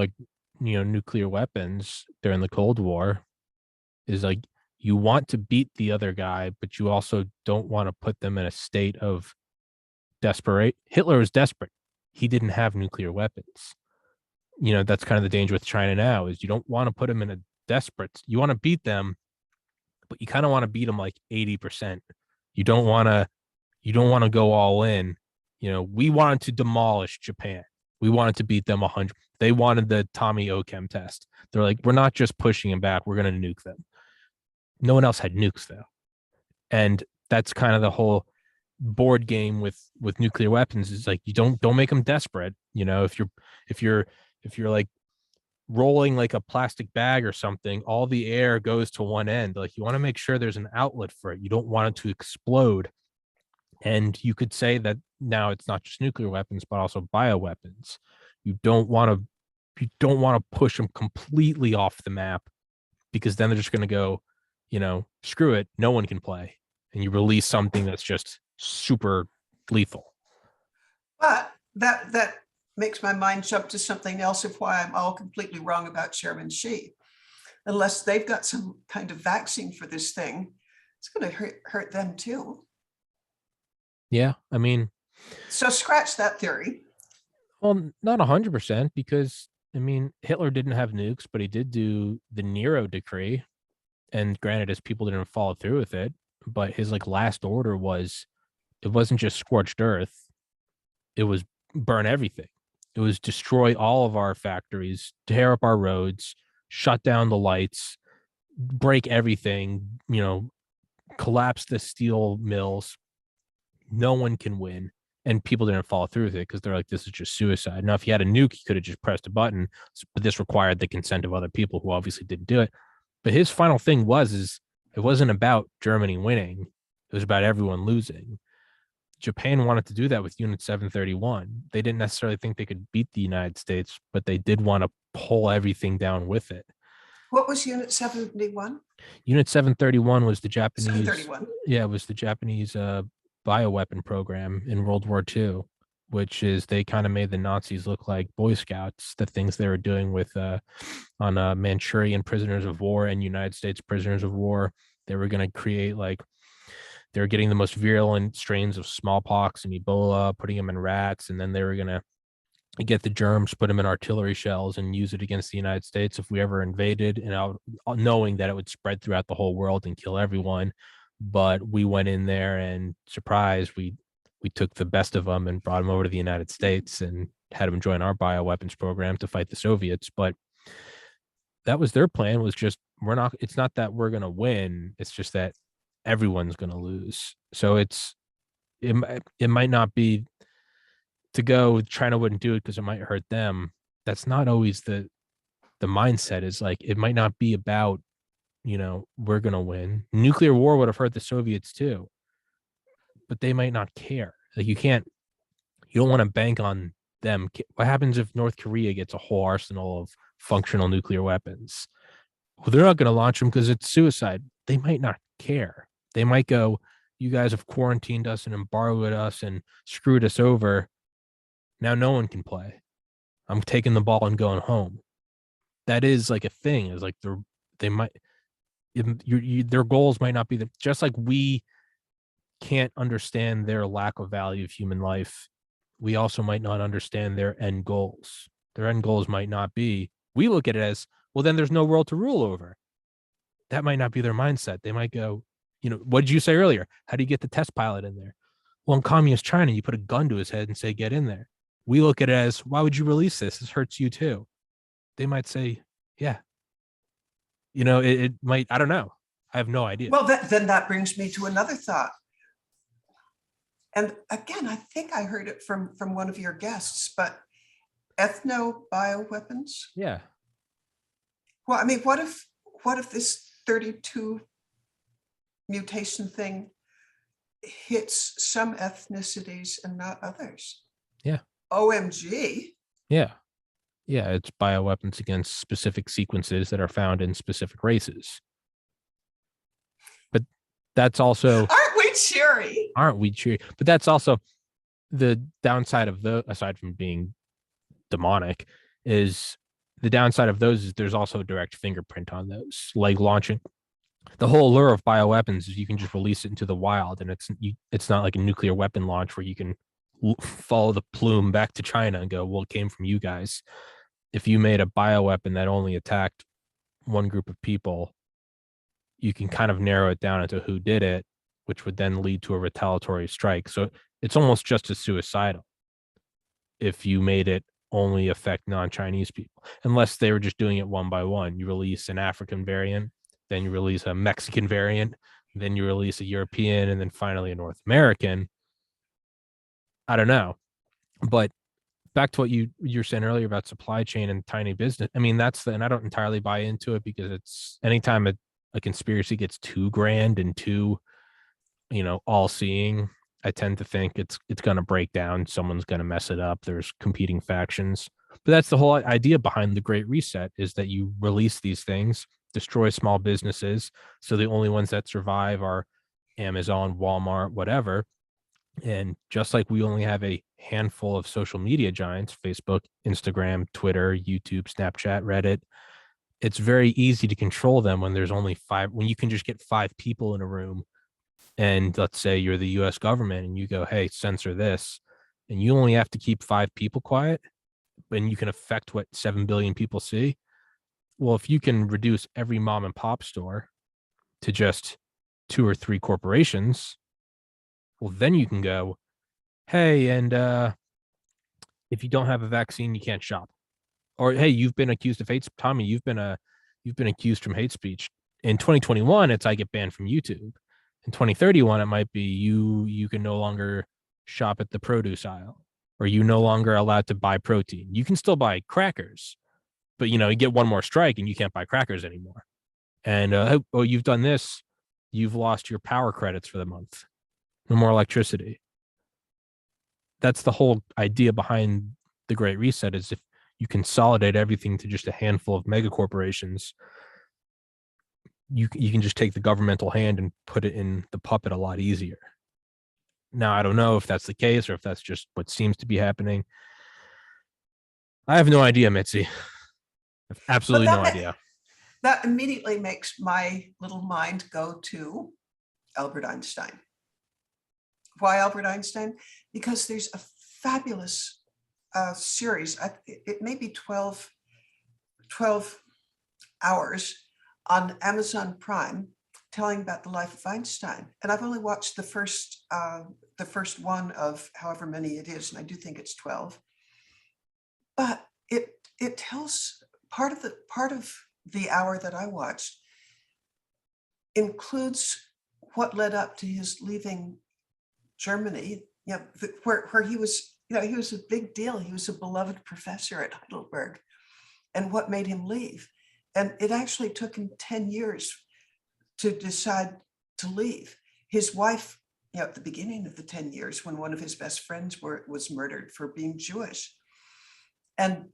nuclear weapons during the Cold War, is like you want to beat the other guy, but you also don't want to put them in a state of desperate. Hitler was desperate. He didn't have nuclear weapons. That's kind of the danger with China now, is you don't want to put them in a desperate. You want to beat them, but you kind of want to beat them like 80%. You don't want to go all in. We wanted to demolish Japan. We wanted to beat them 100. They wanted the Tommy Okem test. They're like, we're not just pushing them back. We're going to nuke them. No one else had nukes though. And that's kind of the whole board game with nuclear weapons, is like, you don't make them desperate. If you're like rolling like a plastic bag or something, all the air goes to one end. Like, you want to make sure there's an outlet for it. You don't want it to explode. And you could say that now it's not just nuclear weapons, but also bioweapons. You don't want to push them completely off the map, because then they're just going to go, screw it, no one can play. And you release something that's just super lethal. But that makes my mind jump to something else of why I'm all completely wrong about Chairman Xi. Unless they've got some kind of vaccine for this thing, it's going to hurt them too. Yeah, I mean, so scratch that theory. Well, not 100%, because I mean, Hitler didn't have nukes, but he did do the Nero decree. And granted, his people didn't follow through with it, but his last order was, it wasn't just scorched earth, it was burn everything. It was destroy all of our factories, tear up our roads, shut down the lights, break everything, collapse the steel mills. No one can win. And people didn't follow through with it because they're like, this is just suicide. Now, if he had a nuke, he could have just pressed a button, but this required the consent of other people who obviously didn't do it. But his final thing is it wasn't about Germany winning. It was about everyone losing. Japan wanted to do that with Unit 731. They didn't necessarily think they could beat the United States, but they did want to pull everything down with it. What was Unit 71? Unit 731 was the Japanese. 731. Yeah, it was the Japanese bioweapon program in World War II, which is, they kind of made the Nazis look like Boy Scouts. The things they were doing with on Manchurian prisoners of war and United States prisoners of war. They were going to create they were getting the most virulent strains of smallpox and Ebola, putting them in rats, and then they were going to get the germs, put them in artillery shells, and use it against the United States if we ever invaded, and knowing that it would spread throughout the whole world and kill everyone. But we went in there and, surprise, we took the best of them and brought them over to the United States and had them join our bioweapons program to fight the Soviets. But that was their plan, was just, it's not that we're going to win. It's just that everyone's going to lose. So it might not be to go, China wouldn't do it because it might hurt them. That's not always the mindset. Is like, it might not be about, we're going to win. Nuclear war would have hurt the Soviets too, but they might not care. Like, you don't want to bank on them. What happens if North Korea gets a whole arsenal of functional nuclear weapons? Well, they're not going to launch them because it's suicide. They might not care. They might go, you guys have quarantined us and embargoed us and screwed us over. Now no one can play. I'm taking the ball and going home. That is like a thing. Is like they might, their goals might not be just like we can't understand their lack of value of human life. We also might not understand their end goals. Their end goals might not be, we look at it as, well, then there's no world to rule over. That might not be their mindset. They might go, what did you say earlier? How do you get the test pilot in there? Well, in communist China, you put a gun to his head and say, get in there. We look at it as, why would you release this? This hurts you too. They might say, yeah. It might, I don't know. I have no idea. Well, then that brings me to another thought. And again, I think I heard it from one of your guests, but ethno-bioweapons? Yeah. Well, I mean, what if this 32 mutation thing hits some ethnicities and not others? Yeah. OMG. Yeah. Yeah. It's bioweapons against specific sequences that are found in specific races. But that's also, Aren't we cheery? aren't we cheery? But that's also the downside of the, aside from being demonic, is the downside of those is there's also a direct fingerprint on those. Like launching, the whole allure of bioweapons is you can just release it into the wild, and it's not like a nuclear weapon launch where you can follow the plume back to China and go, well, it came from you guys. If you made a bioweapon that only attacked one group of people, you can kind of narrow it down into who did it, which would then lead to a retaliatory strike. So it's almost just as suicidal if you made it only affect non-Chinese people, unless they were just doing it one by one. You release an African variant, then you release a Mexican variant, then you release a European, and then finally a North American. I don't know. But back to what you're saying earlier about supply chain and tiny business. I mean, and I don't entirely buy into it, because it's anytime a conspiracy gets too grand and too, all seeing, I tend to think it's going to break down. Someone's going to mess it up. There's competing factions. But that's the whole idea behind the Great Reset, is that you release these things, destroy small businesses. So the only ones that survive are Amazon, Walmart, whatever. And just like we only have a handful of social media giants, Facebook, Instagram, Twitter, YouTube, Snapchat, Reddit, it's very easy to control them when there's only five, when you can just get 5 people in a room. And let's say you're the US government and you go, hey, censor this. And you only have to keep 5 people quiet, and you can affect what 7 billion people see. Well, if you can reduce every mom and pop store to just 2 or 3 corporations, well, then you can go, hey, and if you don't have a vaccine, you can't shop. Or hey, you've been accused of hate. Tommy, you've been accused from hate speech. In 2021, it's I get banned from YouTube. In 2031, it might be you can no longer shop at the produce aisle, or you no longer allowed to buy protein. You can still buy crackers, but you get one more strike and you can't buy crackers anymore. And oh, you've done this, you've lost your power credits for the month. No more electricity. That's the whole idea behind the Great Reset, is if you consolidate everything to just a handful of mega corporations, you can just take the governmental hand and put it in the puppet a lot easier. Now, I don't know if that's the case or if that's just what seems to be happening. I have no idea, Mitzi. I have absolutely no idea. That immediately makes my little mind go to Albert Einstein. Why Albert Einstein? Because there's a fabulous series. It may be 12 hours on Amazon Prime telling about the life of Einstein. And I've only watched the first one of however many it is, and I do think it's 12. But it tells part of the hour that I watched includes what led up to his leaving Germany, where he was, he was a big deal. He was a beloved professor at Heidelberg, and what made him leave. And it actually took him 10 years to decide to leave. His wife, at the beginning of the 10 years, when one of his best friends was murdered for being Jewish, and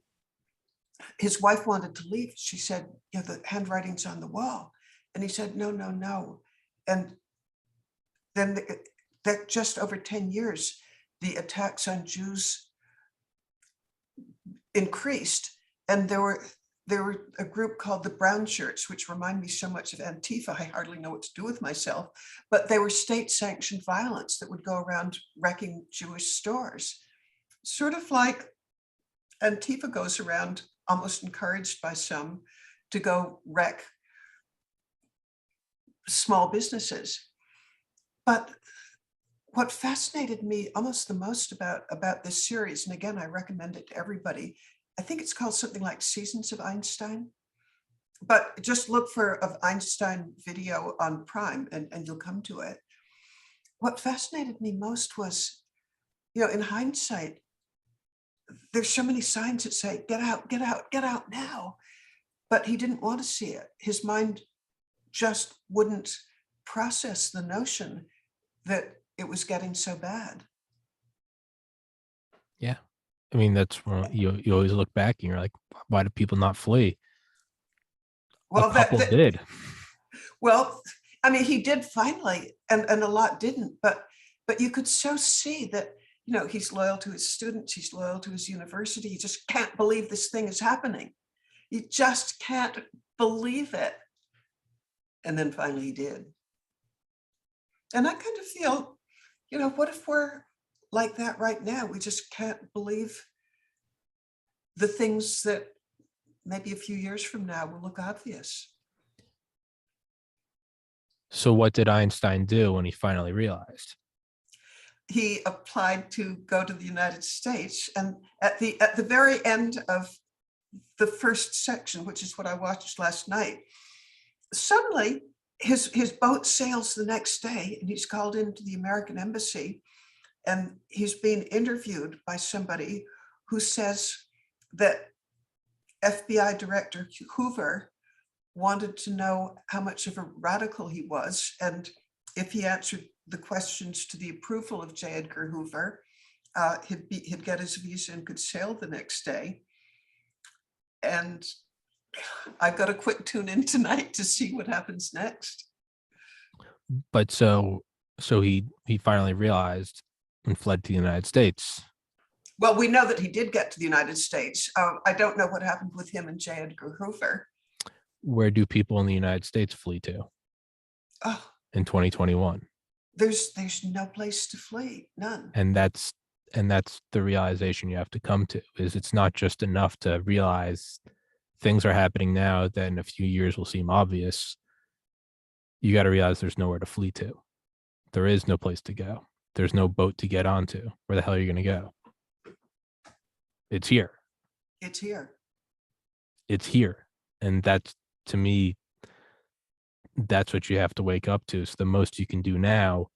his wife wanted to leave. She said, the handwriting's on the wall. And he said, no, no, no. And then that just over 10 years, the attacks on Jews increased. And there were a group called the Brown Shirts, which remind me so much of Antifa. I hardly know what to do with myself, but they were state-sanctioned violence that would go around wrecking Jewish stores. Sort of like Antifa goes around, almost encouraged by some, to go wreck small businesses. But what fascinated me almost the most about this series, and again, I recommend it to everybody, I think it's called something like Seasons of Einstein, but just look for of Einstein video on Prime and you'll come to it. What fascinated me most was, in hindsight, there's so many signs that say, get out, get out, get out now. But he didn't want to see it. His mind just wouldn't process the notion that it was getting so bad. Yeah. I mean, that's when you always look back and you're like, why do people not flee? A Well, couple did. well, I mean, he did finally, and a lot didn't, but you could so see that, he's loyal to his students, he's loyal to his university. He just can't believe this thing is happening. He just can't believe it. And then finally he did. And I kind of feel, what if we're like that right now? We just can't believe the things that maybe a few years from now will look obvious. So what did Einstein do when he finally realized? He applied to go to the United States, and at the very end of the first section, which is what I watched last night, suddenly his boat sails the next day, and he's called into the American embassy, and he's being interviewed by somebody who says that FBI Director Hoover wanted to know how much of a radical he was, and if he answered the questions to the approval of J. Edgar Hoover, he'd get his visa and could sail the next day. And I've got a quick tune in tonight to see what happens next. But so he finally realized and fled to the United States. Well, we know that he did get to the United States. I don't know what happened with him and J. Edgar Hoover. Where do people in the United States flee to in 2021? There's no place to flee, none. And that's the realization you have to come to, is it's not just enough to realize things are happening now that in a few years will seem obvious. You got to realize there's nowhere to flee to. There is no place to go. There's no boat to get onto. Where the hell are you going to go? It's here. It's here. It's here. And that's, to me, that's what you have to wake up to. So the most you can do now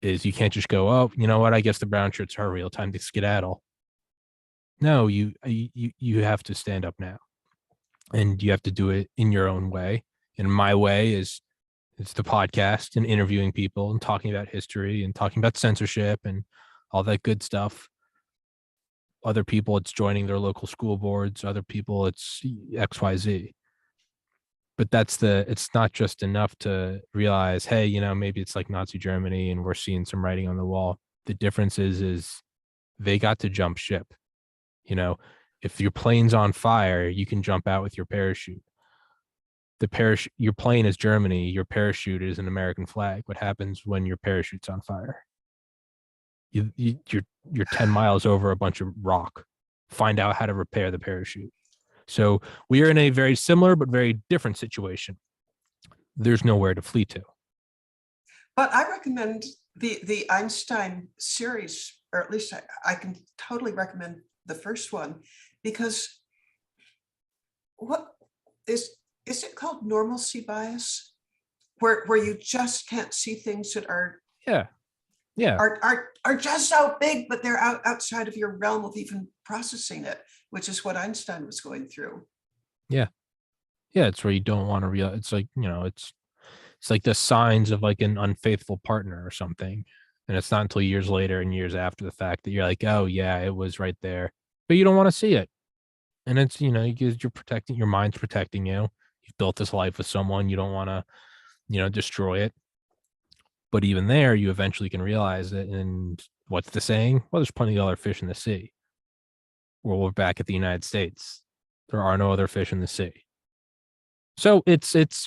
is you can't just go, oh, you know what? I guess the brown shirts are real. Time to skedaddle. No, you have to stand up now, and you have to do it in your own way. And my way is it's the podcast and interviewing people and talking about history and talking about censorship and all that good stuff. Other people, it's joining their local school boards. Other people, it's XYZ. But it's not just enough to realize, hey, maybe it's like Nazi Germany and we're seeing some writing on the wall. The difference is they got to jump ship. If your plane's on fire, you can jump out with your parachute. Your plane is Germany, your parachute is an American flag. What happens when your parachute's on fire? You're 10 miles over a bunch of rock. Find out how to repair the parachute. So we are in a very similar but very different situation. There's nowhere to flee to. But I recommend the Einstein series, or at least I can totally recommend the first one, because what is it called, normalcy bias, where you just can't see things that are are just so big, but they're outside of your realm of even processing it, which is what Einstein was going through. Yeah, it's where you don't want to realize. It's like, it's like the signs of like an unfaithful partner or something. And it's not until years later and years after the fact that you're like, oh yeah, it was right there, but you don't want to see it. And it's, because you're protecting, your mind's protecting you. You've built this life with someone, you don't want to, destroy it. But even there, you eventually can realize it. And what's the saying? Well, there's plenty of other fish in the sea. Well, we're back at the United States. There are no other fish in the sea. So it's kind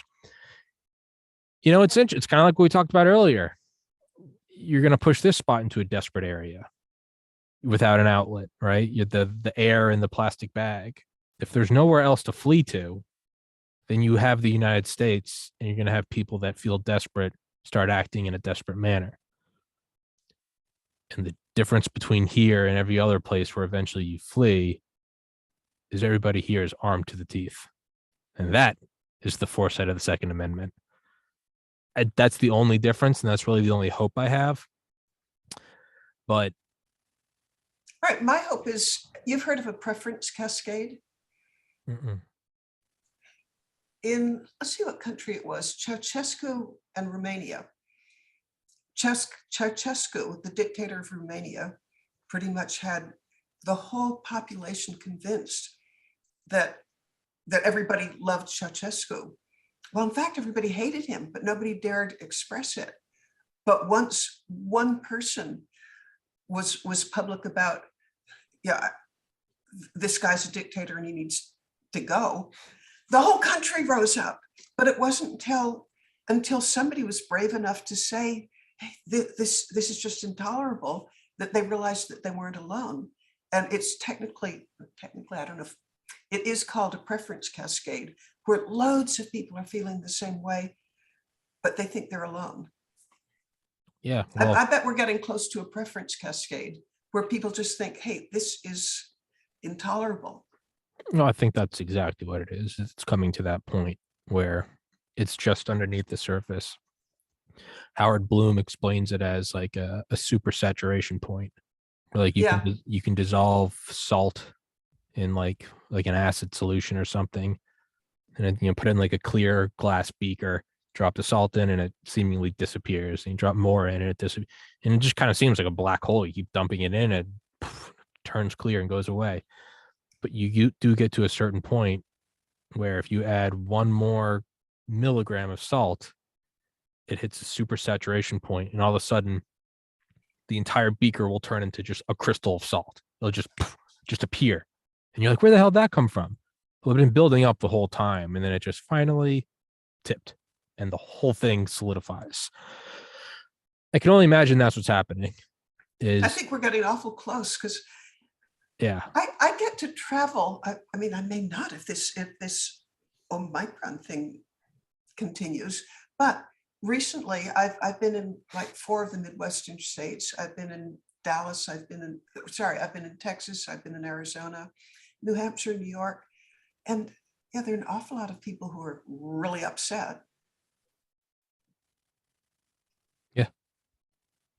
of like what we talked about earlier. You're going to push this spot into a desperate area without an outlet, right? You the air in the plastic bag. If there's nowhere else to flee to, then you have the United States, and you're going to have people that feel desperate start acting in a desperate manner. And the difference between here and every other place where eventually you flee is everybody here is armed to the teeth. And that is the foresight of the Second Amendment. That's the only difference, and that's really the only hope I have. But all right, my hope is, you've heard of a preference cascade? Mm-mm. In, let's see what country it was, Ceausescu and Romania. Ceausescu, the dictator of Romania, pretty much had the whole population convinced that everybody loved Ceausescu. Well, in fact, everybody hated him, but nobody dared express it. But once one person was public about, yeah, this guy's a dictator and he needs to go, the whole country rose up. But it wasn't until somebody was brave enough to say, hey, this is just intolerable, that they realized that they weren't alone. And it's technically, I don't know if it is called a preference cascade, where loads of people are feeling the same way, but they think they're alone. Yeah. Well, I bet we're getting close to a preference cascade where people just think, hey, this is intolerable. no, I think that's exactly what it is. It's coming to that point where it's just underneath the surface. Howard Bloom explains it as like a super saturation point. Like you can dissolve salt in like an acid solution or something, and then put in like a clear glass beaker, drop the salt in, and it seemingly disappears. And you drop more in, and it disappears, and it just kind of seems like a black hole. You keep dumping it in, it turns clear and goes away. But you do get to a certain point where if you add one more milligram of salt, it hits a super saturation point, and all of a sudden the entire beaker will turn into just a crystal of salt. It'll just appear. And you're like, where the hell did that come from? Well, it's been building up the whole time, and then it just finally tipped, and the whole thing solidifies. I can only imagine that's what's happening. I think we're getting awful close, because yeah, I get to travel. I mean, I may not if this Omicron thing continues, but recently I've been in like 4 of the Midwestern states. I've been in Dallas, I've been in Texas, I've been in Arizona, New Hampshire, New York. And yeah, there are an awful lot of people who are really upset.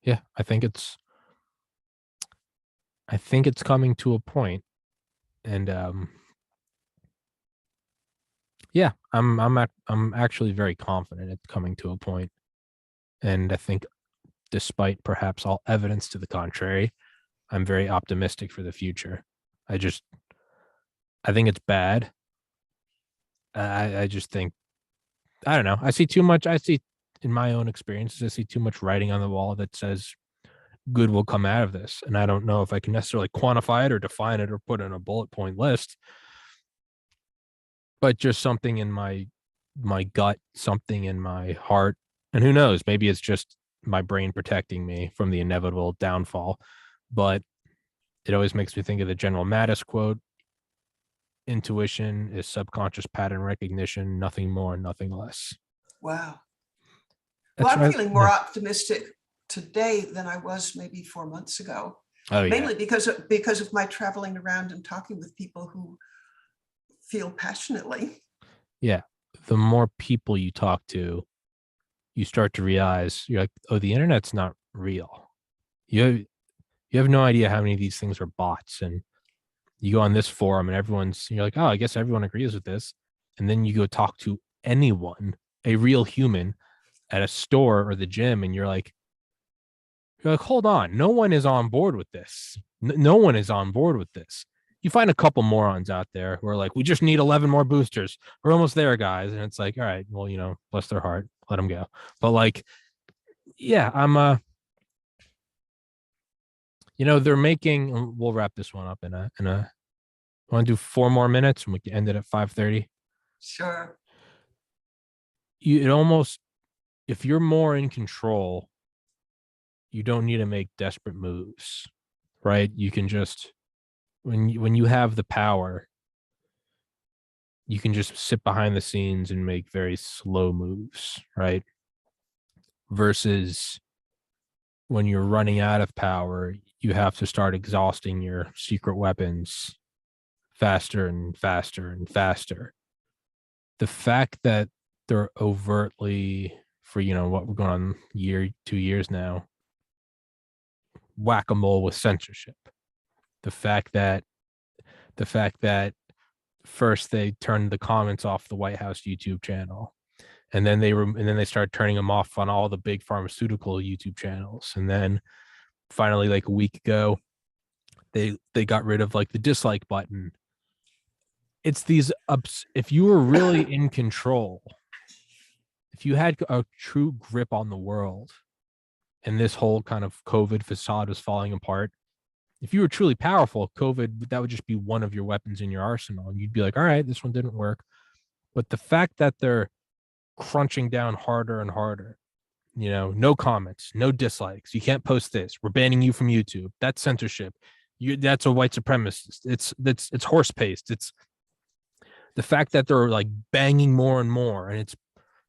Yeah. I think it's coming to a point, and yeah, I'm actually very confident it's coming to a point, and I think, despite perhaps all evidence to the contrary, I'm very optimistic for the future. I think it's bad. I just think, I don't know. I see too much. I see in my own experiences, I see too much writing on the wall that says good will come out of this. And I don't know if I can necessarily quantify it or define it or put in a bullet point list, but just something in my gut, something in my heart. And who knows, maybe it's just my brain protecting me from the inevitable downfall. But it always makes me think of the General Mattis quote: intuition is subconscious pattern recognition, nothing more, nothing less. Wow. That's Well, I'm right. feeling more optimistic today than I was maybe 4 months ago. Oh, yeah. Mainly because of my traveling around and talking with people who feel passionately. Yeah. The more people you talk to, you start to realize, you're like, oh, the internet's not real. You have no idea how many of these things are bots. And you go on this forum and you're like, oh, I guess everyone agrees with this. And then you go talk to anyone, a real human, at a store or the gym, and you're like, hold on, no one is on board with this. No one is on board with this. You find a couple morons out there who are like, we just need 11 more boosters. We're almost there, guys. And it's like, all right, well, bless their heart, let them go. But like, yeah, they're making, we'll wrap this one up in a, want to do 4 more minutes and we can end it at 5:30. Sure. If you're more in control, you don't need to make desperate moves, right? You can just, when you have the power, you can just sit behind the scenes and make very slow moves, right? Versus when you're running out of power, you have to start exhausting your secret weapons faster and faster and faster. The fact that they're overtly, for what we're going on 2 years now, whack-a-mole with censorship. The fact that first they turned the comments off the White House YouTube channel, and then they started turning them off on all the big pharmaceutical YouTube channels, and then finally, like a week ago, They got rid of like the dislike button. It's these ups. If you were really in control, if you had a true grip on the world, and this whole kind of COVID facade was falling apart, if you were truly powerful, COVID, that would just be one of your weapons in your arsenal. And you'd be like, all right, this one didn't work. But the fact that they're crunching down harder and harder, no comments, no dislikes. You can't post this. We're banning you from YouTube. That's censorship. That's a white supremacist. It's horse paste. It's the fact that they're like banging more and more. And it's,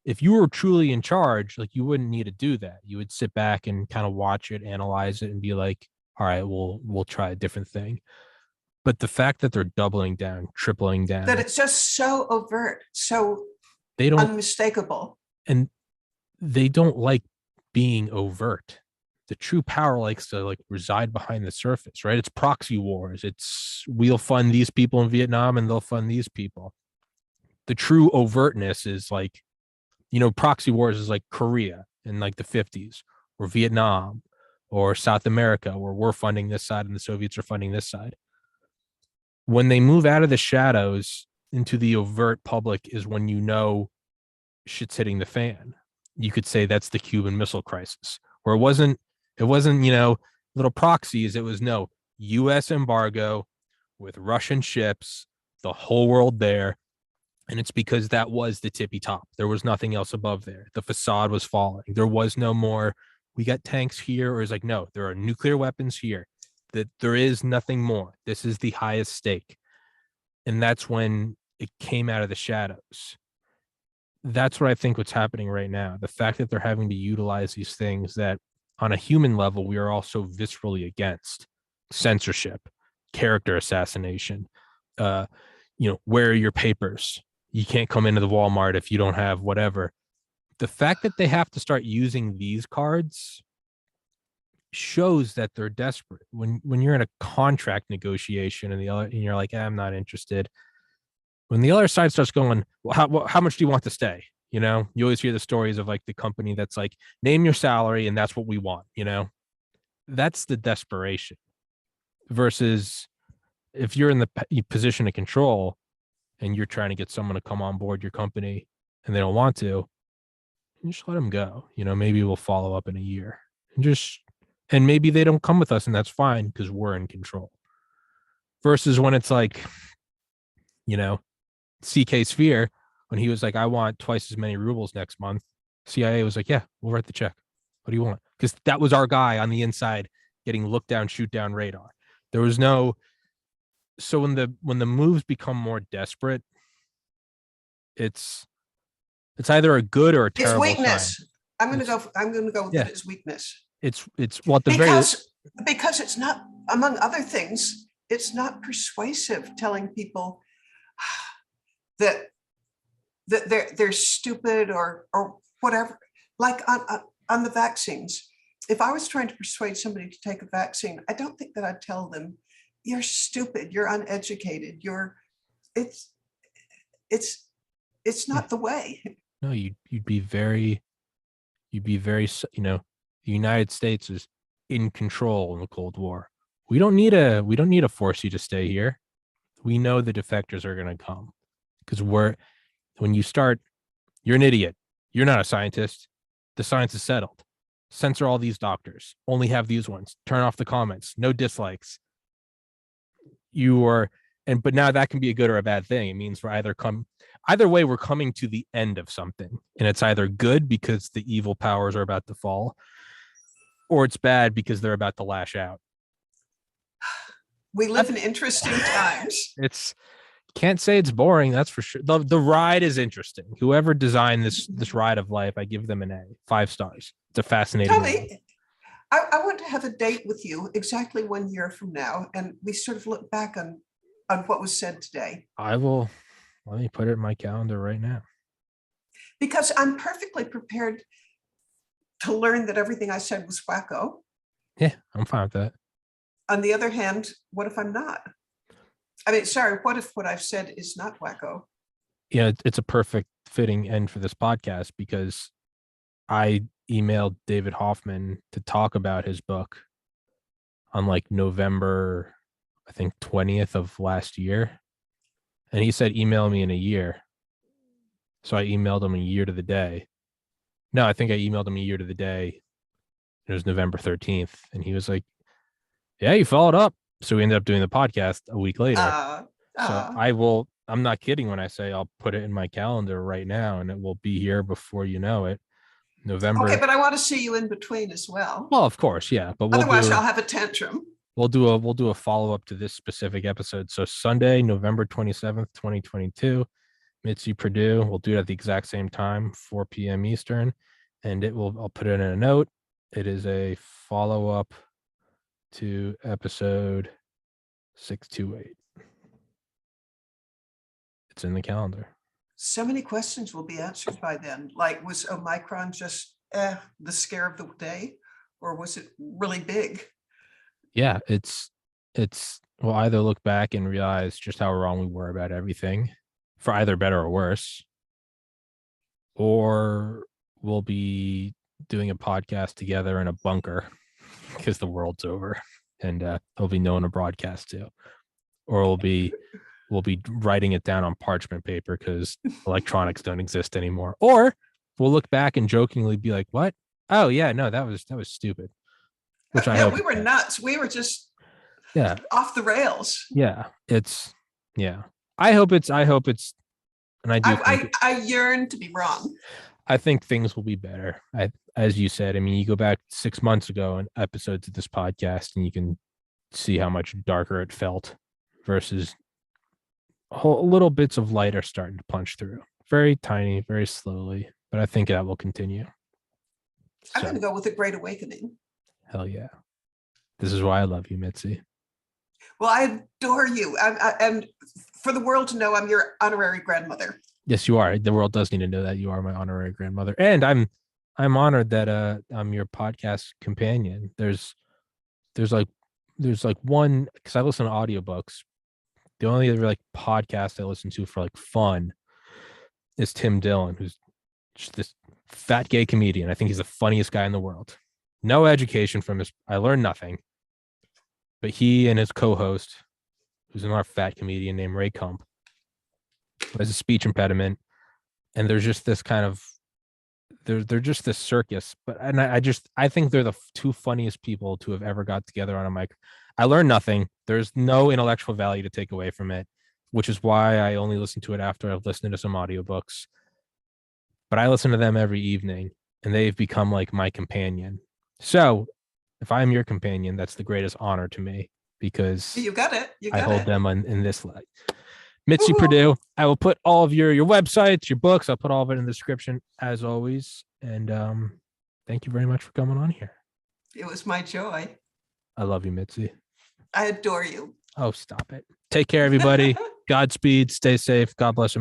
if you were truly in charge, like you wouldn't need to do that. You would sit back and kind of watch it, analyze it, and be like, all right, we'll try a different thing. But the fact that they're doubling down, tripling down, that it's just so overt, so they don't unmistakable. And they don't like being overt. The true power likes to like reside behind the surface, right? It's proxy wars. It's we'll fund these people in Vietnam and they'll fund these people. The true overtness is like, proxy wars is like Korea in like the 50s or Vietnam or South America, where we're funding this side and the Soviets are funding this side. When they move out of the shadows into the overt public is when shit's hitting the fan. You could say that's the Cuban Missile Crisis, where it wasn't, little proxies. It was no U.S. embargo with Russian ships, the whole world there. And it's because that was the tippy top. There was nothing else above there. The facade was falling. There was no more, we got tanks here, or it's like, no, there are nuclear weapons here. That there is nothing more. This is the highest stake. And that's when it came out of the shadows. That's what I think what's happening right now. The fact that they're having to utilize these things that on a human level, we are also viscerally against: censorship, character assassination, where are your papers? You can't come into the Walmart if you don't have whatever. The fact that they have to start using these cards shows that they're desperate. When you're in a contract negotiation and you're like, I'm not interested. When the other side starts going, well, how much do you want to stay? You always hear the stories of like the company that's like, name your salary and that's what we want. That's the desperation. Versus if you're in the position of control and you're trying to get someone to come on board your company and they don't want to, you just let them go. Maybe we'll follow up in a year and maybe they don't come with us and that's fine because we're in control. Versus when it's like, CK Sphere, when he was like, I want twice as many rubles next month, CIA was like, yeah, we'll write the check. What do you want? Because that was our guy on the inside getting look down, shoot down radar. There was no. So when the moves become more desperate, it's either a good or a terrible It's weakness. sign. I'm going to go with Yeah. it as weakness. It's well at the because it's not, among other things, it's not persuasive telling people that they're stupid or whatever. Like on the vaccines, if I was trying to persuade somebody to take a vaccine, I don't think that I'd tell them, you're stupid, you're uneducated, it's not the way. No, you'd be very, the United States is in control in the Cold War. We don't need to force you to stay here. We know the defectors are going to come because when you start, you're an idiot. You're not a scientist. The science is settled. Censor all these doctors. Only have these ones. Turn off the comments. No dislikes. But now that can be a good or a bad thing. It means either way, we're coming to the end of something, and it's either good because the evil powers are about to fall, or it's bad because they're about to lash out. We live in interesting times. Can't say it's boring, that's for sure. The ride is interesting. Whoever designed this ride of life, I give them an A, 5 stars. It's a fascinating Tommy, I want to have a date with you exactly 1 year from now, and we sort of look back on what was said today. I will. Let me put it in my calendar right now. Because I'm perfectly prepared to learn that everything I said was wacko. Yeah, I'm fine with that. On the other hand, what if I'm not? I mean, sorry, what if what I've said is not wacko? Yeah, it's a perfect fitting end for this podcast because I emailed David Hoffman to talk about his book on like November I think 20th of last year. And he said, email me in a year. So I emailed him a year to the day. No, I think I emailed him a year to the day. It was November 13th. And he was like, yeah, you followed up. So we ended up doing the podcast a week later. Uh, So I'm not kidding when I say I'll put it in my calendar right now and it will be here before you know it. November. okay, but I want to see you in between as well. Well, of course, yeah. But Otherwise, I'll have a tantrum. We'll do a follow-up to this specific episode. So Sunday, November 27th, 2022, Mitzi Perdue. We'll do it at the exact same time, 4 p.m. Eastern. And I'll put it in a note. It is a follow-up to episode 628. It's in the calendar. So many questions will be answered by then. Like, was Omicron just the scare of the day, or was it really big? Yeah, we'll either look back and realize just how wrong we were about everything, for either better or worse, or we'll be doing a podcast together in a bunker because the world's over and there'll be no one to broadcast to, or we'll be writing it down on parchment paper because electronics don't exist anymore, or we'll look back and jokingly be like, what? Oh yeah, no, that was stupid. Which I hope we were nuts. We were just off the rails. Yeah, I hope it's, and I yearn to be wrong. I think things will be better. As you said, I mean, you go back 6 months ago in episodes of this podcast, and you can see how much darker it felt versus little bits of light are starting to punch through. Very tiny, very slowly, but I think that will continue. I'm going to go with a great awakening. Hell yeah. This is why I love you, Mitzi. Well, I adore you. And for the world to know, I'm your honorary grandmother. Yes, you are. The world does need to know that you are my honorary grandmother. And I'm honored that I'm your podcast companion. There's like one, because I listen to audiobooks. The only other like podcast I listen to for like fun is Tim Dillon, who's just this fat gay comedian. I think he's the funniest guy in the world. No education from I learned nothing. But he and his co-host, who's another fat comedian named Ray Kump, has a speech impediment. And there's just this kind of, they're just this circus. But I think they're the two funniest people to have ever got together on a mic. I learned nothing. There's no intellectual value to take away from it, which is why I only listen to it after I've listened to some audiobooks. But I listen to them every evening, and they've become like my companion. So if I'm your companion, that's the greatest honor to me, because you got it. I hold them in this light. Mitzi Perdue, I will put all of your websites, your books, I'll put all of it in the description as always. And thank you very much for coming on here. It was my joy. I love you, Mitzi. I adore you. Oh, stop it. Take care, everybody. Godspeed. Stay safe. God bless America.